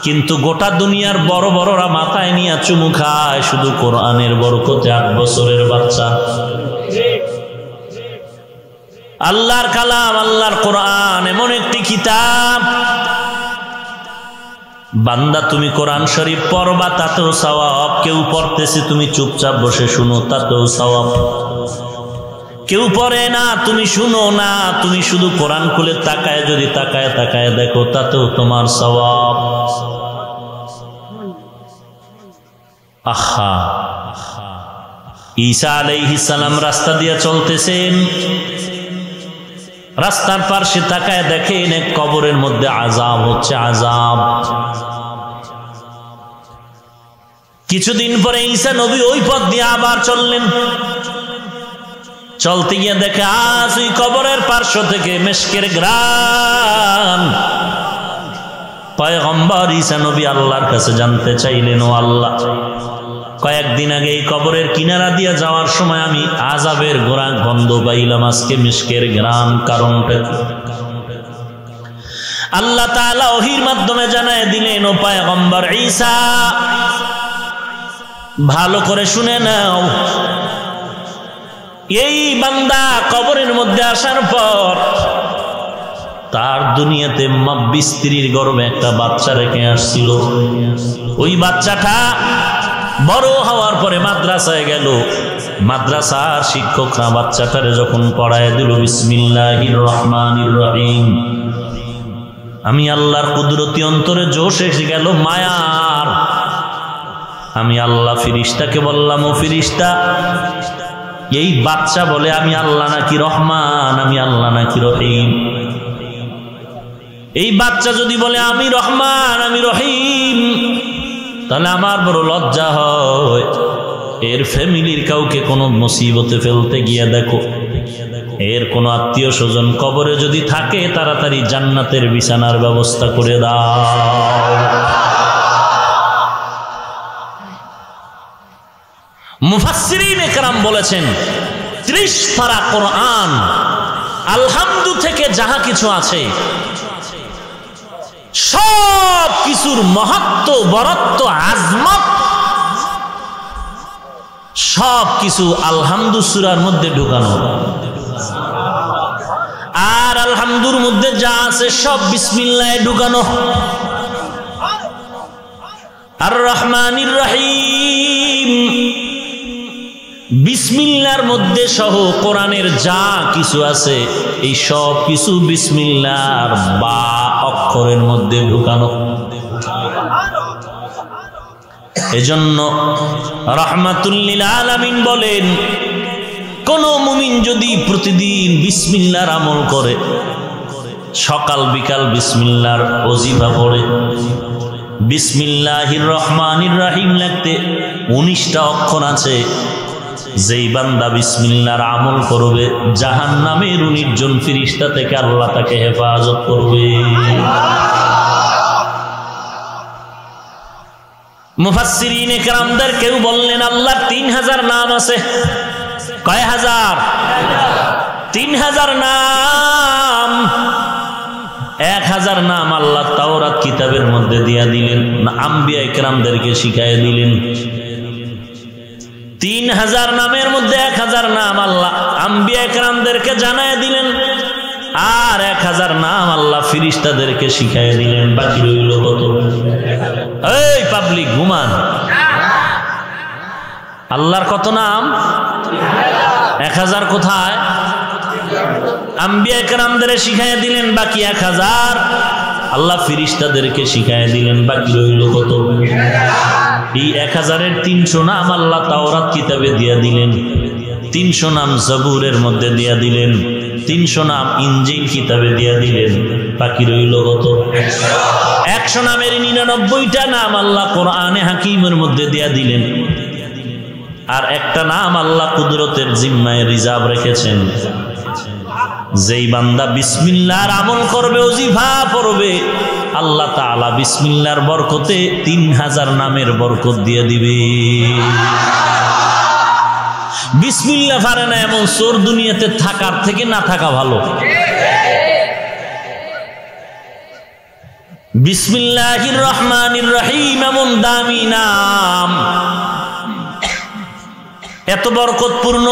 কিন্তু গোটা দুনিয়ার বড় বড়রা মাথায় নিয়ে চুমু খায় শুধু কোরআনের বরকতে 8 বছরের বাচ্চা। আল্লাহর কালাম, আল্লাহর কোরআন এমন একটি কিতাব, বান্দা তুমি কোরআন শরীফ পড়বা তাতেও সওয়াব, কেউ পড়তেছে তুমি চুপচাপ বসে শুনো তাতেও সওয়াব, কেউ পড়ে না তুমি শুনো না, তুমি শুধু কোরআন খুলে তাকায় যদি তাকায় তাকায় দেখো তাতেও তোমার সওয়াব। আহা, ঈসা আলাইহিস সালাম রাস্তা দিয়ে চলতেছেন, রাস্তার পাশে তাকায় দেখেন এক কবরের মধ্যে আযাব হচ্ছে, আযাব। কিছুদিন পরে ঈসা নবী ওই পথ দিয়ে আবার চললেন, চলতে গিয়ে দেখে আজ ওই কবরের পার্শ্ব থেকে মিশকের ঘ্রাণ। পয়গম্বর ঈসা নবী আল্লাহর কাছে জানতে চাইলেন, ও আল্লাহ, কয়েকদিন আগে এই কবরের কিনারা দিয়ে যাওয়ার সময় আমি আযাবের গন্ধ পাইলাম, আজকে মিশকের ঘ্রাণ, কারণটা কি? আল্লাহ তাআলা ওহীর মাধ্যমে জানায় দিলেন, ও পয়গম্বর ঈসা, ভালো করে শুনে নাও, এই বান্দা কবরের মধ্যে আসার পর তার দুনিয়াতে ২২ স্ত্রীর গর্ভে একটা বাচ্চা রেখে আসছিল। ওই বাচ্চাটা বড় হওয়ার পরে মাদ্রাসায় গেল, মাদ্রাসার শিক্ষকরা বাচ্চাটারে যখন পড়ায় দিল বিসমিল্লাহির রহমানির রহিম, আমি আল্লাহর কুদরতি অন্তরে জোশ এসে গেল, মায়ার। আমি আল্লাহ ফিরিস্তাকে বললাম, ও ফিরিস্তা, এই বাচ্চা বলে আমি আল্লাহ নাকি রহমান, আমি আল্লাহ নাকি রহিম? এই বাচ্চা যদি বলে আমি রহমান আমি রহিম, তাহলে আমার বড় লজ্জা হয়। এর ফ্যামিলির কাউকে কোনো মুসিবতে ফেলতে গিয়ে দেখো, এর কোনো আত্মীয় স্বজন কবরে যদি থাকে, তাড়াতাড়ি জান্নাতের বিছানার ব্যবস্থা করে দাও। মুফাসসিরিন একরাম বলেছেন 30 পারা কোরআন আলহামদু থেকে যাহা কিছু আছে সব কিছুর মহত্ব, বরত্ব, আজমত সব কিছু আলহামদু সূরার মধ্যে ঢুকানো। আর আলহামদুর মধ্যে যা আছে সব বিসমিল্লাহে ঢুকানো। আর রহমানির রহিম বিসমিল্লাহর মধ্যে সহ কোরআনের যা কিছু আছে এই সব কিছু বিসমিল্লাহর বা অক্ষরের মধ্যে ঢুকানো। এজন্য রাহমাতুল লিল আলামিন বলেন, কোন মুমিন যদি প্রতিদিন বিসমিল্লাহর আমল করে, সকাল বিকাল বিসমিল্লাহর ওজিফা পড়ে, বিসমিল্লাহির রহমানির রহিম লিখতে 19টা অক্ষর আছে, যেই বান্দা বিসমিল্লাহর আমল করবে জাহান্নামের 19 জন ফেরেশতা থেকে আল্লাহ তাকে হেফাজত করবে। মুফাসসিরিন একরামদের কেউ বললেন আল্লাহর 3000 নাম আছে। কয় হাজার? 3000 নাম। 1000 নাম আল্লাহ তাওরাত কিতাবের মধ্যে দিয়া দিলেন, আম্বিয়া একরামদেরকে শিখাইয়া দিলেন। 3000 নামের মধ্যে 1000 নাম আল্লাহ আম্বিয়া একরামদেরকে জানায় দিলেন, আর 1000 নাম আল্লাহ ফেরেশতাদেরকে শিখাইয়া দিলেন। বাকি রইল কত? এই পাবলিক ঘুমান, আল্লাহর কত নাম? 1000 কোথায়? আম্বিয়া একরামদের শিখাইয়া দিলেন, বাকি 1000 আল্লাহ ফেরেশতাদেরকে শিখাইয়া দিলেন। বাকি রইল কত? এই 1000-এর 300 নাম আল্লাহ তাওরাত কিতাবে দিয়া দিলেন, 300 নাম জবুরের মধ্যে দিয়া দিলেন, 300 নাম ইনজিল কিতাবে দিয়া দিলেন। বাকি রইল কত? 100 নামের 99টা নাম আল্লাহ কোরআনে হাকিমের মধ্যে দিয়া দিলেন, আর একটা নাম আল্লাহ কুদরতের জিম্মায় রিজার্ভ রেখেছেন। যেই বান্দা বিসমিল্লাহর আমল করবে, ওজিফা পড়বে, আল্লাহ তাআলা বিসমিল্লাহর বরকতে 3000 নামের বরকত দিয়ে দিবে। বিসমিল্লাহ পারে না এমন চোর দুনিয়াতে থাকার থেকে না থাকা ভালো। বিসমিল্লাহির রহমানির রহিম এমন দামি নাম, এত বরকতপূর্ণ।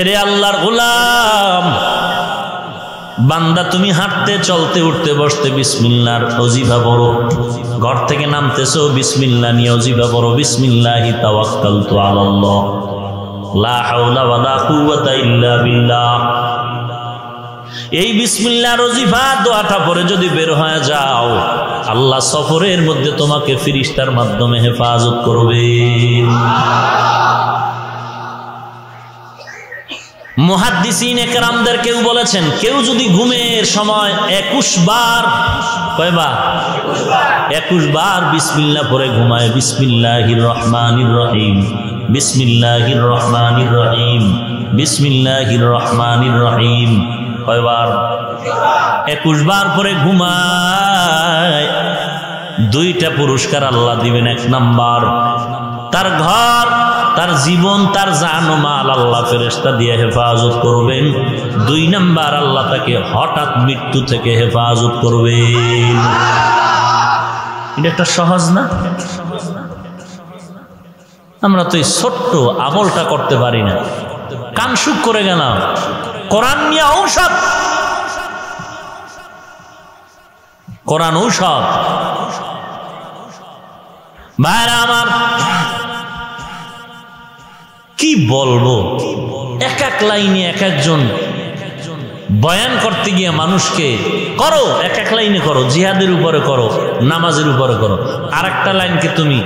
এরে আল্লাহর গোলাম, বান্দা তুমি হাঁটতে চলতে উঠতে বসতে বিসমিল্লাহর ওজিফা পড়ো, ঘর থেকে নামতেছো বিসমিল্লাহ নিয়ে ওজিফা পড়ো, বিসমিল্লাহি তাওয়াক্কালতু আলাল্লাহ লা হাওলা ওয়ালা কুওয়াতা ইল্লা বিল্লাহ। এই বিসমিল্লাহর ওজিফা দোয়াটা পরে যদি বের হয়ে যাও, আল্লাহ সফরের মধ্যে তোমাকে ফেরেশতার মাধ্যমে হেফাজত করবে। মুহাদ্দিসিন একরামদের কেউ বলেছেন, কেউ যদি ঘুমের সময় 21 বার, কয়বার? 21 বার বিসমিল্লাহ পড়ে ঘুমায়, বিসমিল্লাহির রহমানির রহিম, বিসমিল্লাহির রহমানির রহিম, বিসমিল্লাহির রহমানির রহিম, কয়বার? 21 বার পরে ঘুমায়, 2টা পুরস্কার আল্লাহ দিবেন। 1 নাম্বার, তার ঘর, তার জীবন, তার জান ও মাল আল্লাহ ফেরেশতা দিয়ে হেফাজত করবেন। 2 নাম্বার, আল্লাহ তাকে হঠাৎ মৃত্যু থেকে হেফাজত করবেন। এটা একটা সহজ না? আমরা তো এই ছোট্ট আমলটা করতে পারি না, কানসুক করে গেলাম। কোরআন নিয়ে ঔষধ, কোরআন ঔষধ। ভাইরা আমার, কি বলবো, এক এক লাইনে এক একজন বয়ান করতে গিয়ে মানুষকে করো, এক এক লাইনে করো, জিহাদের উপরে করো, নামাজের উপরে করো, আর একটা লাইনকে তুমি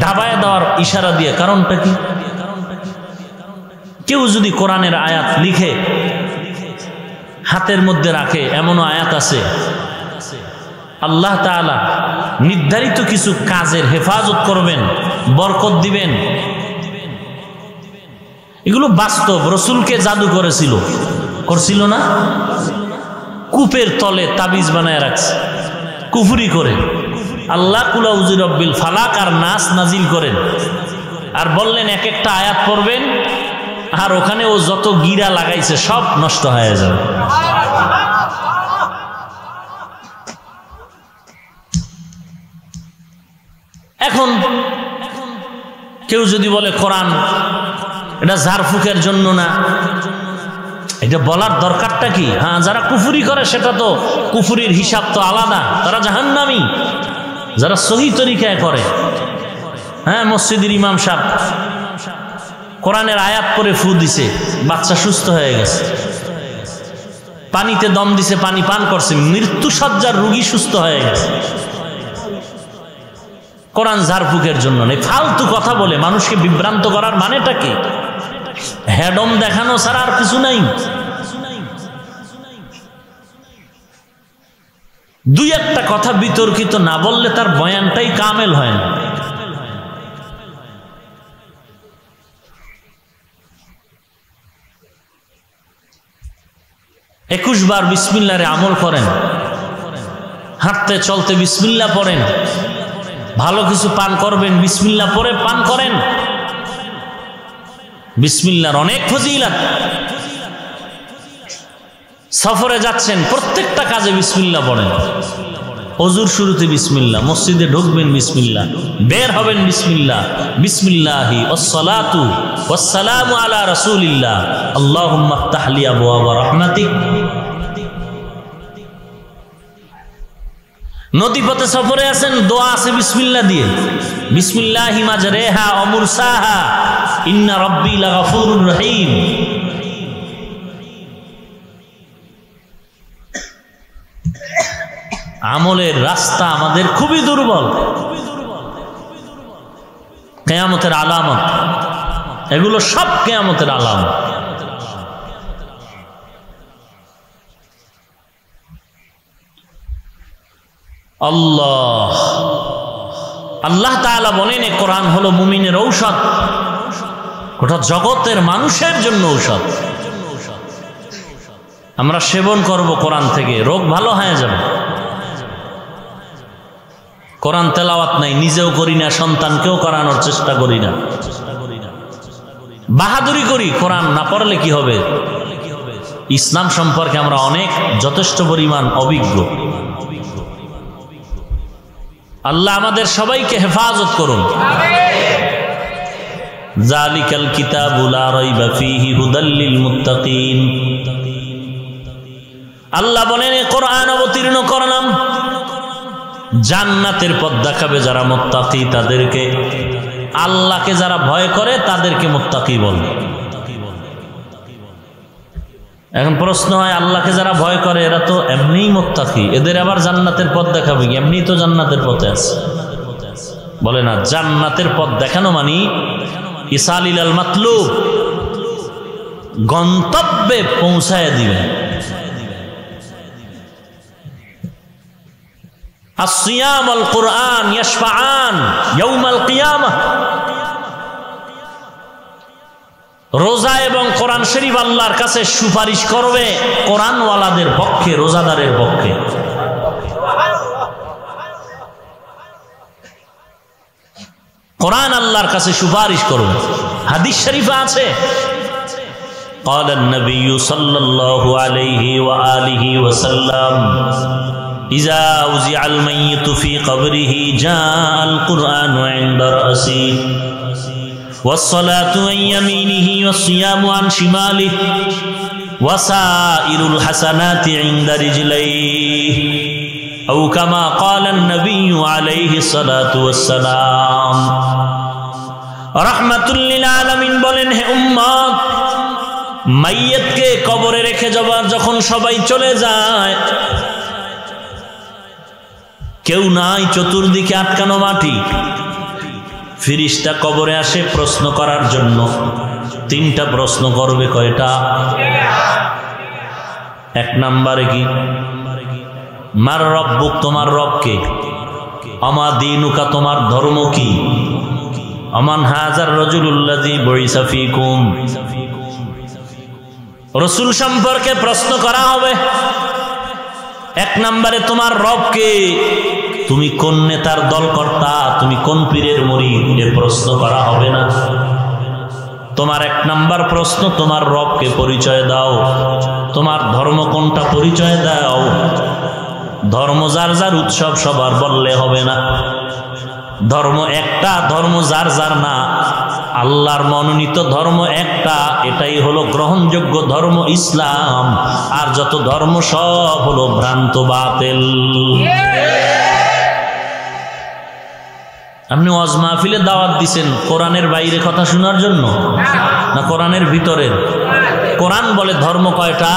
দাবায় দেওয়ার ইশারা দিয়ে। কারণটা কি? কেউ যদি কোরআনের আয়াত লিখে হাতের মধ্যে রাখে, এমনও আয়াত আছে। আল্লাহ তাআলা নির্ধারিত কিছু কাজের হেফাজত করবেন, বরকত দিবেন। এগুলো বাস্তব। রসুলকে জাদু করছিল না? কূপের তলে তাবিজ বানায় রাখছে, কুফরি করে। আল্লাহ কুল আউযু বিরাব্বিল ফালাক আর নাস নাজিল করেন, আর বললেন এক একটা আয়াত পড়বেন, আর ওখানে ও যত গিরা লাগাইছে সব নষ্ট হয়ে যাবে। এখন কেউ যদি বলে কোরআন এটা ঝাড়ফুঁকের জন্য না, এটা বলার দরকারটা কি? হ্যাঁ, যারা কুফরি করে সেটা তো কুফরির হিসাব তো আলাদা, তারা জাহান্নামী। যারা সহি তরিকায় করে, হ্যাঁ, মসজিদের ইমাম সাহেব কোরআনের আয়াত পরে ফু দিছে, বাচ্চা সুস্থ হয়ে গেছে। পানিতে দম দিছে, পানি পান করছে, মৃত্যু সজ্জার রোগী সুস্থ হয়ে গেছে। কোরআন ঝাড়ফুঁকের জন্য নেই। ফালতু কথা বলে মানুষকে বিভ্রান্ত করার মানেটা কি? হেডম দেখানো ছাড়া আর কিছু নাই। দুই একটা কথা বিতর্কিত না বললে তার বয়ানটাই কামেল হয় না। একুশ বার বিসমিল্লাহরে আমল করেন, হাঁটতে চলতে বিসমিল্লাহ পড়েন, ভালো কিছু পান করবেন বিসমিল্লাহ পড়ে পান করেন। বিসমিল্লাহর অনেক ফজিলত। সফরে যাচ্ছেন, প্রত্যেকটা কাজে বিসমিল্লাহ পড়েন। ওযুর শুরুতে বিসমিল্লাহ, মসজিদে ঢুকবেন বিসমিল্লাহ, বের হবেন বিসমিল্লাহ। বিসমিল্লাহি ওয়াসসালাতু ওয়াসসালামু আলা রাসূলিল্লাহ, আল্লাহুম্মা ইফতাহ লি আবওয়াব রাহমাতিক। নদীপথে সফরে আছেন, দোয়া আছে বিসমিল্লাহ দিয়ে, বিসমিল্লাহি মাজরেহা ওয়া মুরসাহা ইন্না রাব্বি লাগাফুরুর রহিম। আমলের রাস্তা আমাদের খুবই দুর্বল। কিয়ামতের আলামত, এগুলো সব কিয়ামতের আলামত। আল্লাহ তাআলা বলেন এই কোরআন হলো মুমিনের ঔষধ, গোটা জগতের মানুষের জন্য ঔষধ। আমরা সেবন করব কোরআন থেকে, রোগ ভালো হয়ে যাবে। কোরআন তেলাওয়াত নাই, নিজেও করি না, সন্তানকেও করানোর চেষ্টা করি না, বাহাদুরি করি। কোরআন না পড়লে কি হবে? ইসলাম সম্পর্কে আমরা অনেক যথেষ্ট পরিমাণ অভিজ্ঞ। আল্লাহ আমাদের সবাইকে হেফাজত করুন। যালিকাল কিতাবু লা রাইবা ফীহি হুদাল লিল মুত্তাকিন। আল্লাহ বলেন এই কোরআন অবতীর্ণ করলাম, জান্নাতের পথ দেখাবে যারা মুত্তাকি তাদেরকে। আল্লাহকে যারা ভয় করে তাদেরকে মুত্তাকি বলে। এখন প্রশ্ন হয়, আল্লাহকে যারা ভয় করে এরা তো এমনিই মুত্তাকি, এদের আবার জান্নাতের পথ দেখাবে কি? এমনি তো জান্নাতের পথে আছে। বলে না, জান্নাতের পথ দেখানো মানে ইসালিল আল মাতলুব, গন্তব্যে পৌঁছায় দিবে। আসিয়াম আল কুরআন ইয়াশফাআন ইয়াউমাল কিয়ামাহ। রোজা এবং কোরআন শরীফ আল্লাহর কাছে সুপারিশ করবে কোরআনওয়ালাদের পক্ষে, রোজাদারের পক্ষে। কোরআন আল্লাহর কাছে সুপারিশ করবে। হাদিস শরীফে আছে, قال النبي صلى الله عليه وآله وسلم إذا وزع الميت في قبره جاء القرآن عند رأسه والصلاة عن يمينه والصيام عن شماله وسائر الحسنات عند رجليه أو كما قال النبي عليه الصلاة والسلام। رحمة للعالمين বলেন, হে উম্মত, মাইয়িতকে কবরে রেখে যাবার যখন সবাই চলে যায়, কেউ নাই, চতুর্দিকে আটকানো মাটি। ফেরেশতা কবরে আসে প্রশ্ন করার জন্য। তিনটা প্রশ্ন করবে। কয়টা? এক নম্বরে কি? মার রব্বুক, তোমার রবকে। আমা দীনুকা, তোমার ধর্ম কি। আমান হাজার রাজুলুল্লাযী বুইসা ফীকুম, রাসূল সম্পর্কে প্রশ্ন করা হবে। এক নম্বরে তোমার রবকে, তুমি কোন নেতার দলকর্তা, তুমি কোন পীরের মুরিদ, এ প্রশ্ন করা হবে না। তোমার এক নাম্বার প্রশ্ন, তোমার রবকে পরিচয় দাও, তোমার ধর্ম কোনটা পরিচয় দাও। ধর্ম যার যার উৎসব সবার বললে হবে না। ধর্ম একটা, ধর্ম যার যার না। আল্লাহর মনোনীত ধর্ম একটা, এটাই হলো গ্রহণযোগ্য ধর্ম ইসলাম। আর যত ধর্ম সব হলো ভ্রান্ত বাতিল। আপনি ওয়াজ মাহফিলে দাওয়াত দিছেন কোরআনের বাইরে কথা শোনার জন্য না কোরআনের ভিতরের? কোরআন বলে ধর্ম কয়টা,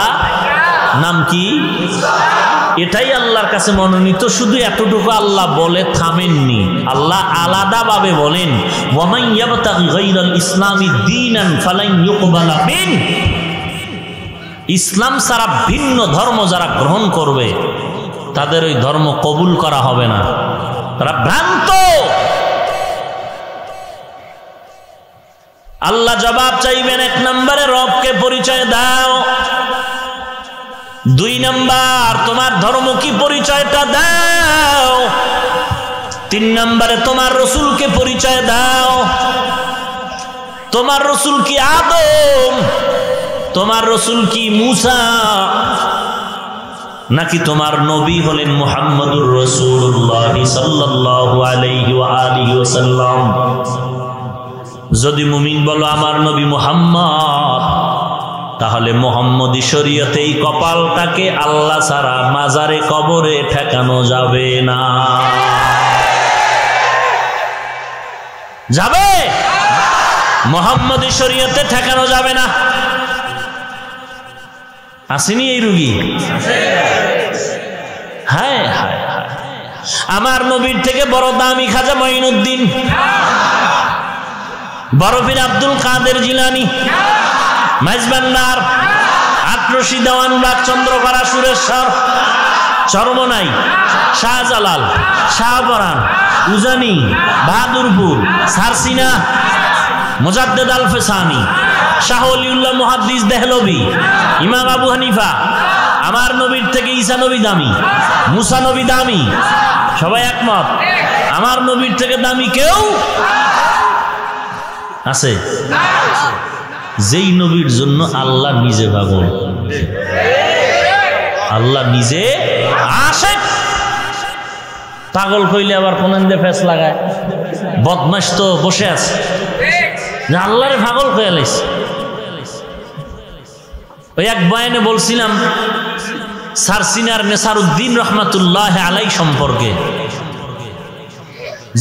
নাম কি? এটাই আল্লাহর কাছে মনোনীত। শুধু এতটুকু আল্লাহ বলে থামেননি, আল্লাহ আলাদাভাবে বলেন, ওয়ামান ইয়াবতাগি গায়রাল ইসলামি দীনান ফালান ইউকবালা মিন। ইসলাম ছাড়া ভিন্ন ধর্ম যারা গ্রহণ করবে তাদের ওই ধর্ম কবুল করা হবে না, তারা ভ্রান্ত। আল্লাহ জবাব চাইবেন, এক নম্বরে রবকে পরিচয় দাও। দুই নাম্বার, তোমার ধর্ম কি, পরিচয়টা দাও। তিন নম্বরে তোমার রসুলকে পরিচয় দাও। তোমার রসুল কি আদম, তোমার রসুল কি মুসা, নাকি তোমার নবী হলেন মুহাম্মদুর রাসূলুল্লাহ সাল্লাল্লাহু আলাইহি ওয়া আলিহি ওয়াসাল্লাম। যদি মুমিন বলো আমার নবী মুহাম্মদ, তাহলে মুহাম্মদী শরীয়তে এই কপালটাকে আল্লাহ ছাড়া মাজারে কবরে ঠেকানো যাবে না। যাবে? মুহাম্মদী শরীয়তে ঠেকানো যাবে না। আসেনি এই রুগী? হায় হায় হায়, আমার নবীর থেকে বড় দামি খাজা মঈনুদ্দিন, বড় পীর আব্দুল কাদের জিলানী, মাইজবান্নার, আটরশি, দেওয়ানবাগ, চন্দ্রপাড়া, সুরেশ্বর, চরমনাই, শাহজালাল, শাহপরান, উজানি, বাহাদুরপুর, সারসিনা, মুজাদ্দেদ আল ফেসানি, শাহ ওলিউল্লাহ মুহাদ্দিস দেহলভী, ইমাম আবু হানিফা, আমার নবীর থেকে ঈসা নবী দামি, মুসা নবী দামি, সবাই একমত। আমার নবীর থেকে দামি কেউ আছে? যেই নবীর জন্য আল্লাহ নিজে পাগল, আল্লাহ নিজে আশেক। পাগল কইলে আবার কোন ফেস লাগায়, বদমাশ তো বসে আছে, আল্লাহরে পাগল কয়ে লাইছে। ওই এক বয়ানে বলছিলাম সারসিনার নেসারউদ্দিন রহমাতুল্লাহ আলাই সম্পর্কে,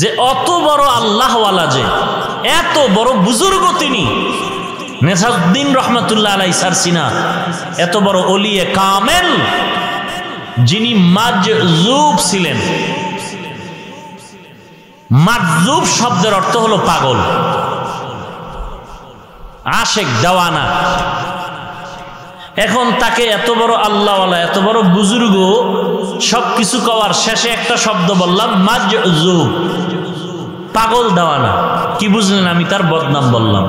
যে অত বড় আল্লাহওয়ালা, যে এত বড় বুজুর্গ তিনি নেসারউদ্দিন রহমাতুল্লাহ আলাই সারসিনা, এত বড় ওলিয়ে কামেল, যিনি মাজজুব ছিলেন। মাজজুব শব্দের অর্থ হলো পাগল, আশেক, দেওয়ানা। এখন তাকে এত বড় আল্লাহওয়ালা, এত বড় বুজুর্গ, সবকিছু কওয়ার শেষে একটা শব্দ বললাম, মাজজুব, পাগল, দেওয়ানা। কি বুঝলেন? আমি তার বদনাম বললাম।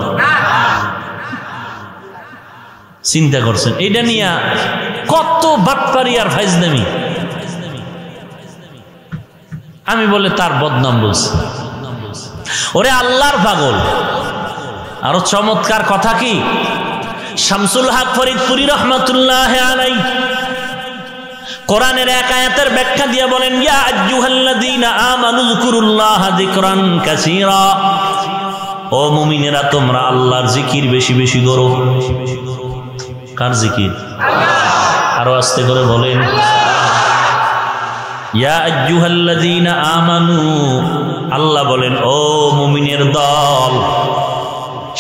চিন্তা করছেন এইটা নিয়ে কত বাটপারি আর ফাইজলামি। আমি বলে তার বদনাম বলছি। ওরে আল্লাহর পাগল। আরো চমৎকার কথা কি, শামসুল হক ফরিদপুরি রহমাতুল্লাহ আলাইহি কোরআনের এক আয়াতের ব্যাখ্যা দিয়ে বলেন, ইয়া আইয়ুহাল্লাযীনা আমানু যিকুরুল্লাহা যিকরান কাসীরা। ও মুমিনেরা, তোমরা আল্লাহর জিকির বেশি বেশি করো। কার জিকির? আরো আস্তে করে বলেন, ইয়া আইয়ুহাল্লাযীনা আমানু। আল্লাহ বলেন, ও মুমিনের দল।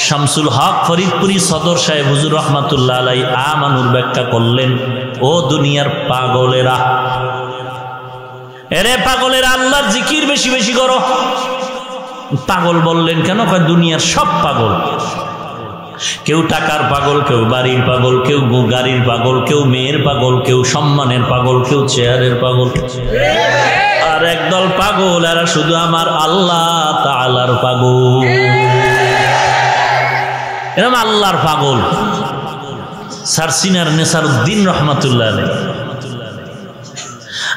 শামসুল হক ফরিদপুরি সদর সাহেব হুজুর রহমাতুল্লাহ আলাইহি আমানুর ব্যাখ্যা করলেন, ও দুনিয়ার পাগলেরা, এরে পাগলেরা, আল্লাহর জিকির বেশি বেশি করো। পাগল বললেন কেন? দুনিয়ার সব পাগল। কেউ টাকার পাগল, কেউ বাড়ির পাগল, কেউ গাড়ির পাগল, কেউ মেয়ের পাগল, কেউ সম্মানের পাগল, কেউ চেয়ারের পাগল। আর একদল পাগল, এরা শুধু আমার আল্লাহ তাআলার পাগল। এরকম আল্লাহর পাগল সারসিনার নেসারউদ্দিন রহমাতুল্লাহ আলাইহি।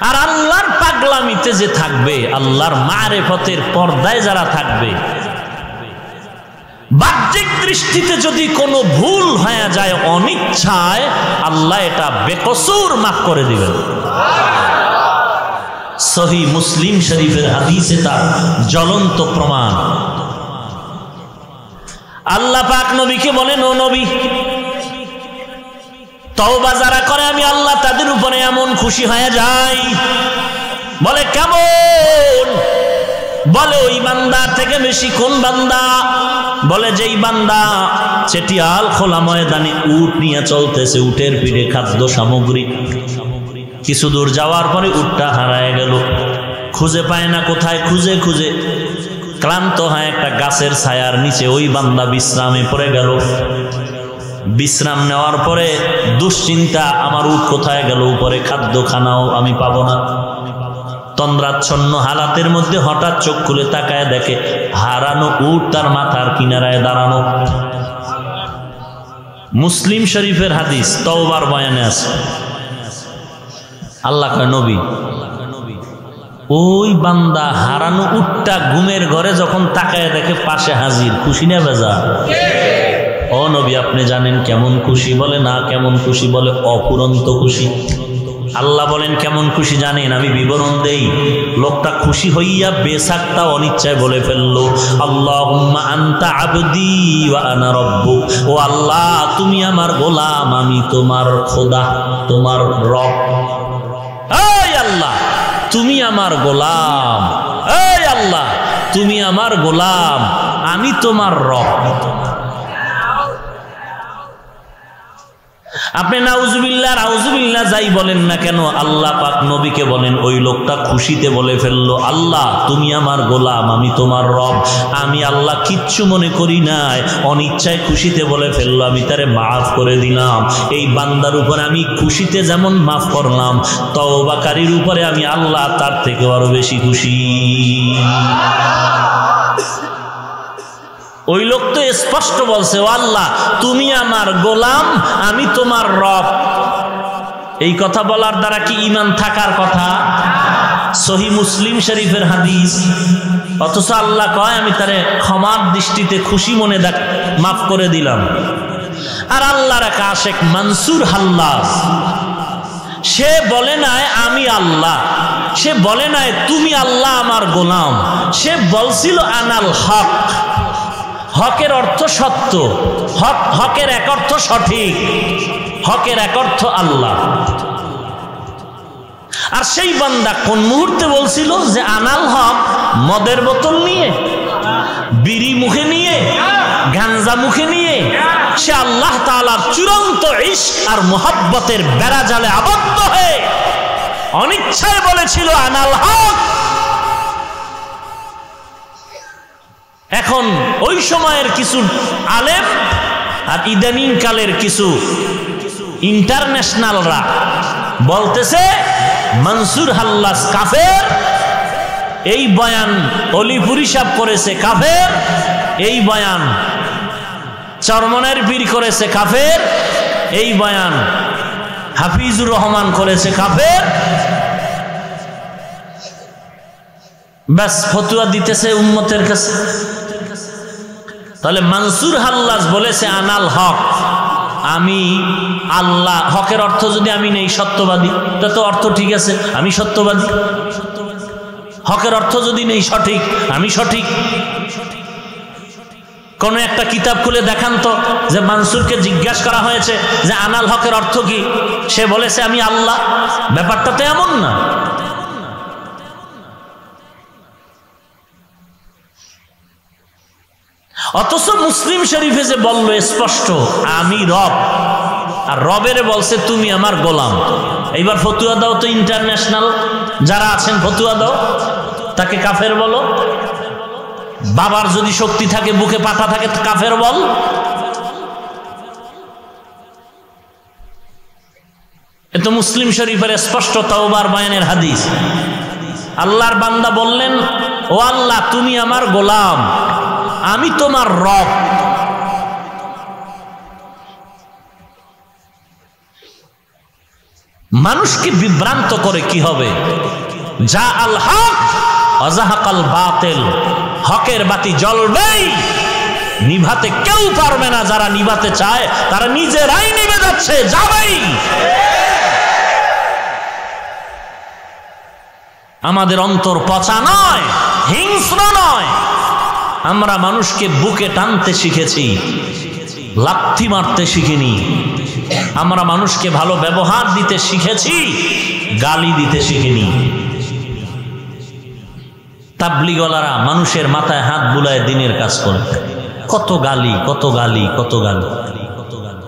আর আল্লাহর পাগলামিতে যে থাকবে, আল্লাহর মারিফতের পর্দায় যারা থাকবে, বাহ্যিক দৃষ্টিতে যদি কোনো ভুল হয়ে যায় অনিচ্ছায়, আল্লাহ এটা বেকসুর মাফ করে দিবেন। সহিহ মুসলিম শরীফের হাদিসে তার জ্বলন্ত প্রমাণ। আল্লাহ পাক নবীকে বলেন, ও নবী, তওবা যারা করে আমি আল্লাহ তাদের উপরে এমন খুশি হয়ে যাই। বলে কেমন? বলে ওই বান্দা থেকে বেশি কোন বান্দা? বলে যেই বান্দা চেটিয়াল খোলা ময়দানে উট নিয়ে চলতেছে, উটের পিঠে খাদ্য সামগ্রী, কিছু দূর যাওয়ার পরে উটটা হারায় গেল, খুঁজে পায় না কোথায়, খুঁজে খুঁজে ক্লান্ত হয় একটা গাছের ছায়ার নিচে ওই বান্দা বিশ্রামে পড়ে গেল। বিশ্রাম নেওয়ার পরে দুশ্চিন্তা, আমার উট কোথায় গেল, উপরে খাদ্য খানাও আমি পাবো না। তন্দ্রাচ্ছন্ন হালাতের মধ্যে হঠাৎ চোখ খুলে তাকায় দেখে হারানো উট তার মাথার কিনারায় দাঁড়ানো। মুসলিম শরীফের হাদিস, তওবার বয়ানে আছে। আল্লাহ কয়, নবী, ওই বান্দা হারানো উটটা ঘুমের ঘরে যখন তাকায় দেখে পাশে হাজির, খুশি না বেজা? ও নবী, আপনি জানেন কেমন খুশি? বলে না। কেমন খুশি? বলে অপুরন্ত খুশি। আল্লাহ বলেন কেমন খুশি জানেন? আমি বিবরণ দেই। লোকটা খুশি হইয়া বেসাকটা অনিচ্ছায় বলে ফেললো, আল্লাহুম্মা আনতা আবদি ওয়া আনা রব্বুক। ও আল্লাহ, তুমি আমার গোলাম, আমি তোমার খোদা, তোমার রব। এই আল্লাহ, তুমি আমার গোলাম। এই আল্লাহ, তুমি আমার গোলাম, আমি তোমার রব। আপনি নাউজুবিল্লাহ নাউজুবিল্লাহ যাই বলেন না কেন, আল্লাহ পাক নবীকে বলেন ওই লোকটা খুশিতে বলে ফেললো, আল্লাহ তুমি আমার গোলাম, আমি তোমার রব। আমি আল্লাহ কিচ্ছু মনে করি নাই, অনিচ্ছায় খুশিতে বলে ফেললো, আমি তারে মাফ করে দিলাম। এই বান্দার উপরে আমি খুশিতে যেমন মাফ করলাম, তওবাকারীর উপরে আমি আল্লাহ তার থেকে আরো বেশি খুশি। ওই লোক তো স্পষ্ট বলছে, ও আল্লাহ তুমি আমার গোলাম, আমি তোমার রব। এই কথা বলার দ্বারা কি ঈমান থাকার কথা? সহিহ মুসলিম শরীফের হাদিস। অথচ আল্লাহ কয় আমি তারে ক্ষমার দৃষ্টিতে খুশি মনে মাফ করে দিলাম। আর আল্লাহর এক আশেক মনসুর হাল্লাজ, সে বলে নাই আমি আল্লাহ, সে বলে নাই তুমি আল্লাহ আমার গোলাম, সে বলছিল আনাল হক। হকের অর্থ সত্য, হকের এক অর্থ সঠিক, হকের এক অর্থ আল্লাহ। আর সেই বান্দা কোন মুহূর্তে বলছিল যে আনাল হক? মদের বোতল নিয়ে, বিড়ি মুখে নিয়ে, গাঞ্জা মুখে নিয়ে সে আল্লাহ তাআলার চূড়ান্ত ইশক আর মুহাব্বতের বেড়াজালে আবদ্ধ হয়ে অনিচ্ছায় বলেছিল আনাল হক। এখন ওই সময়ের কিছু আলেম আর ইদানিং কালের কিছু ইন্টারন্যাশনালরা বলতেছে মনসুর হাল্লাজ কাফের, এই বয়ান অলিপুরি সাহেব করেছে কাফের, এই বয়ান চরমনের পীর করেছে কাফের, এই বয়ান হাফিজুর রহমান করেছে কাফের। ব্যাস ফতুয়া দিতেছে উম্মতের কাছে। তাহলে মনসুর হাল্লাজ বলেছে আনাল হক, আমি আল্লাহ। হকের অর্থ যদি আমি নেই সত্যবাদী, তা তো অর্থ ঠিক আছে, আমি সত্যবাদী। হকের অর্থ যদি নেই সঠিক, আমি সঠিক। কোন একটা কিতাব খুলে দেখান তো যে মনসুরকে জিজ্ঞাসা করা হয়েছে যে আনাল হকের অর্থ কি, সে বলেছে আমি আল্লাহ। ব্যাপারটা তো এমন না। অথচ মুসলিম শরীফে যে বলল স্পষ্ট আমি রব, আর রবের বলছে তুমি আমার গোলাম। এইবার ফতুয়া দাও তো, ইন্টারন্যাশনাল যারা আছেন ফতুয়া দাও, তাকে কাফের বলো। বাবার যদি শক্তি থাকে, বুকে পাঠা থাকে, কাফের বল। এ তো মুসলিম শরীফের স্পষ্ট তাওবার বয়ানের হাদিস। আল্লাহর বান্দা বললেন, ও আল্লাহ, তুমি আমার গোলাম, আমি তোমার রব। মানুষকে বিভ্রান্ত করে কি হবে? যা আল হক ওয়াজাহাকাল বাতিল, হকের বাতি জ্বলবেই, নিভাতে কেউ পারবে না। যারা নিভাতে চায় তারা নিজেরাই নিভে যাচ্ছে, যাবেই। আমাদের অন্তর পচা নয়, হিংস্র নয়। আমরা মানুষকে বুকে টানতে শিখেছি, লাথি মারতে শিখিনি। আমরা মানুষকে ভালো ব্যবহার দিতে শিখেছি, গালি দিতে শিখিনি। তাবলিগওয়ালারা মানুষের মাথায় হাত বুলায় দিনের কাজ করে, কত গালি, কত গালি, কত গালি।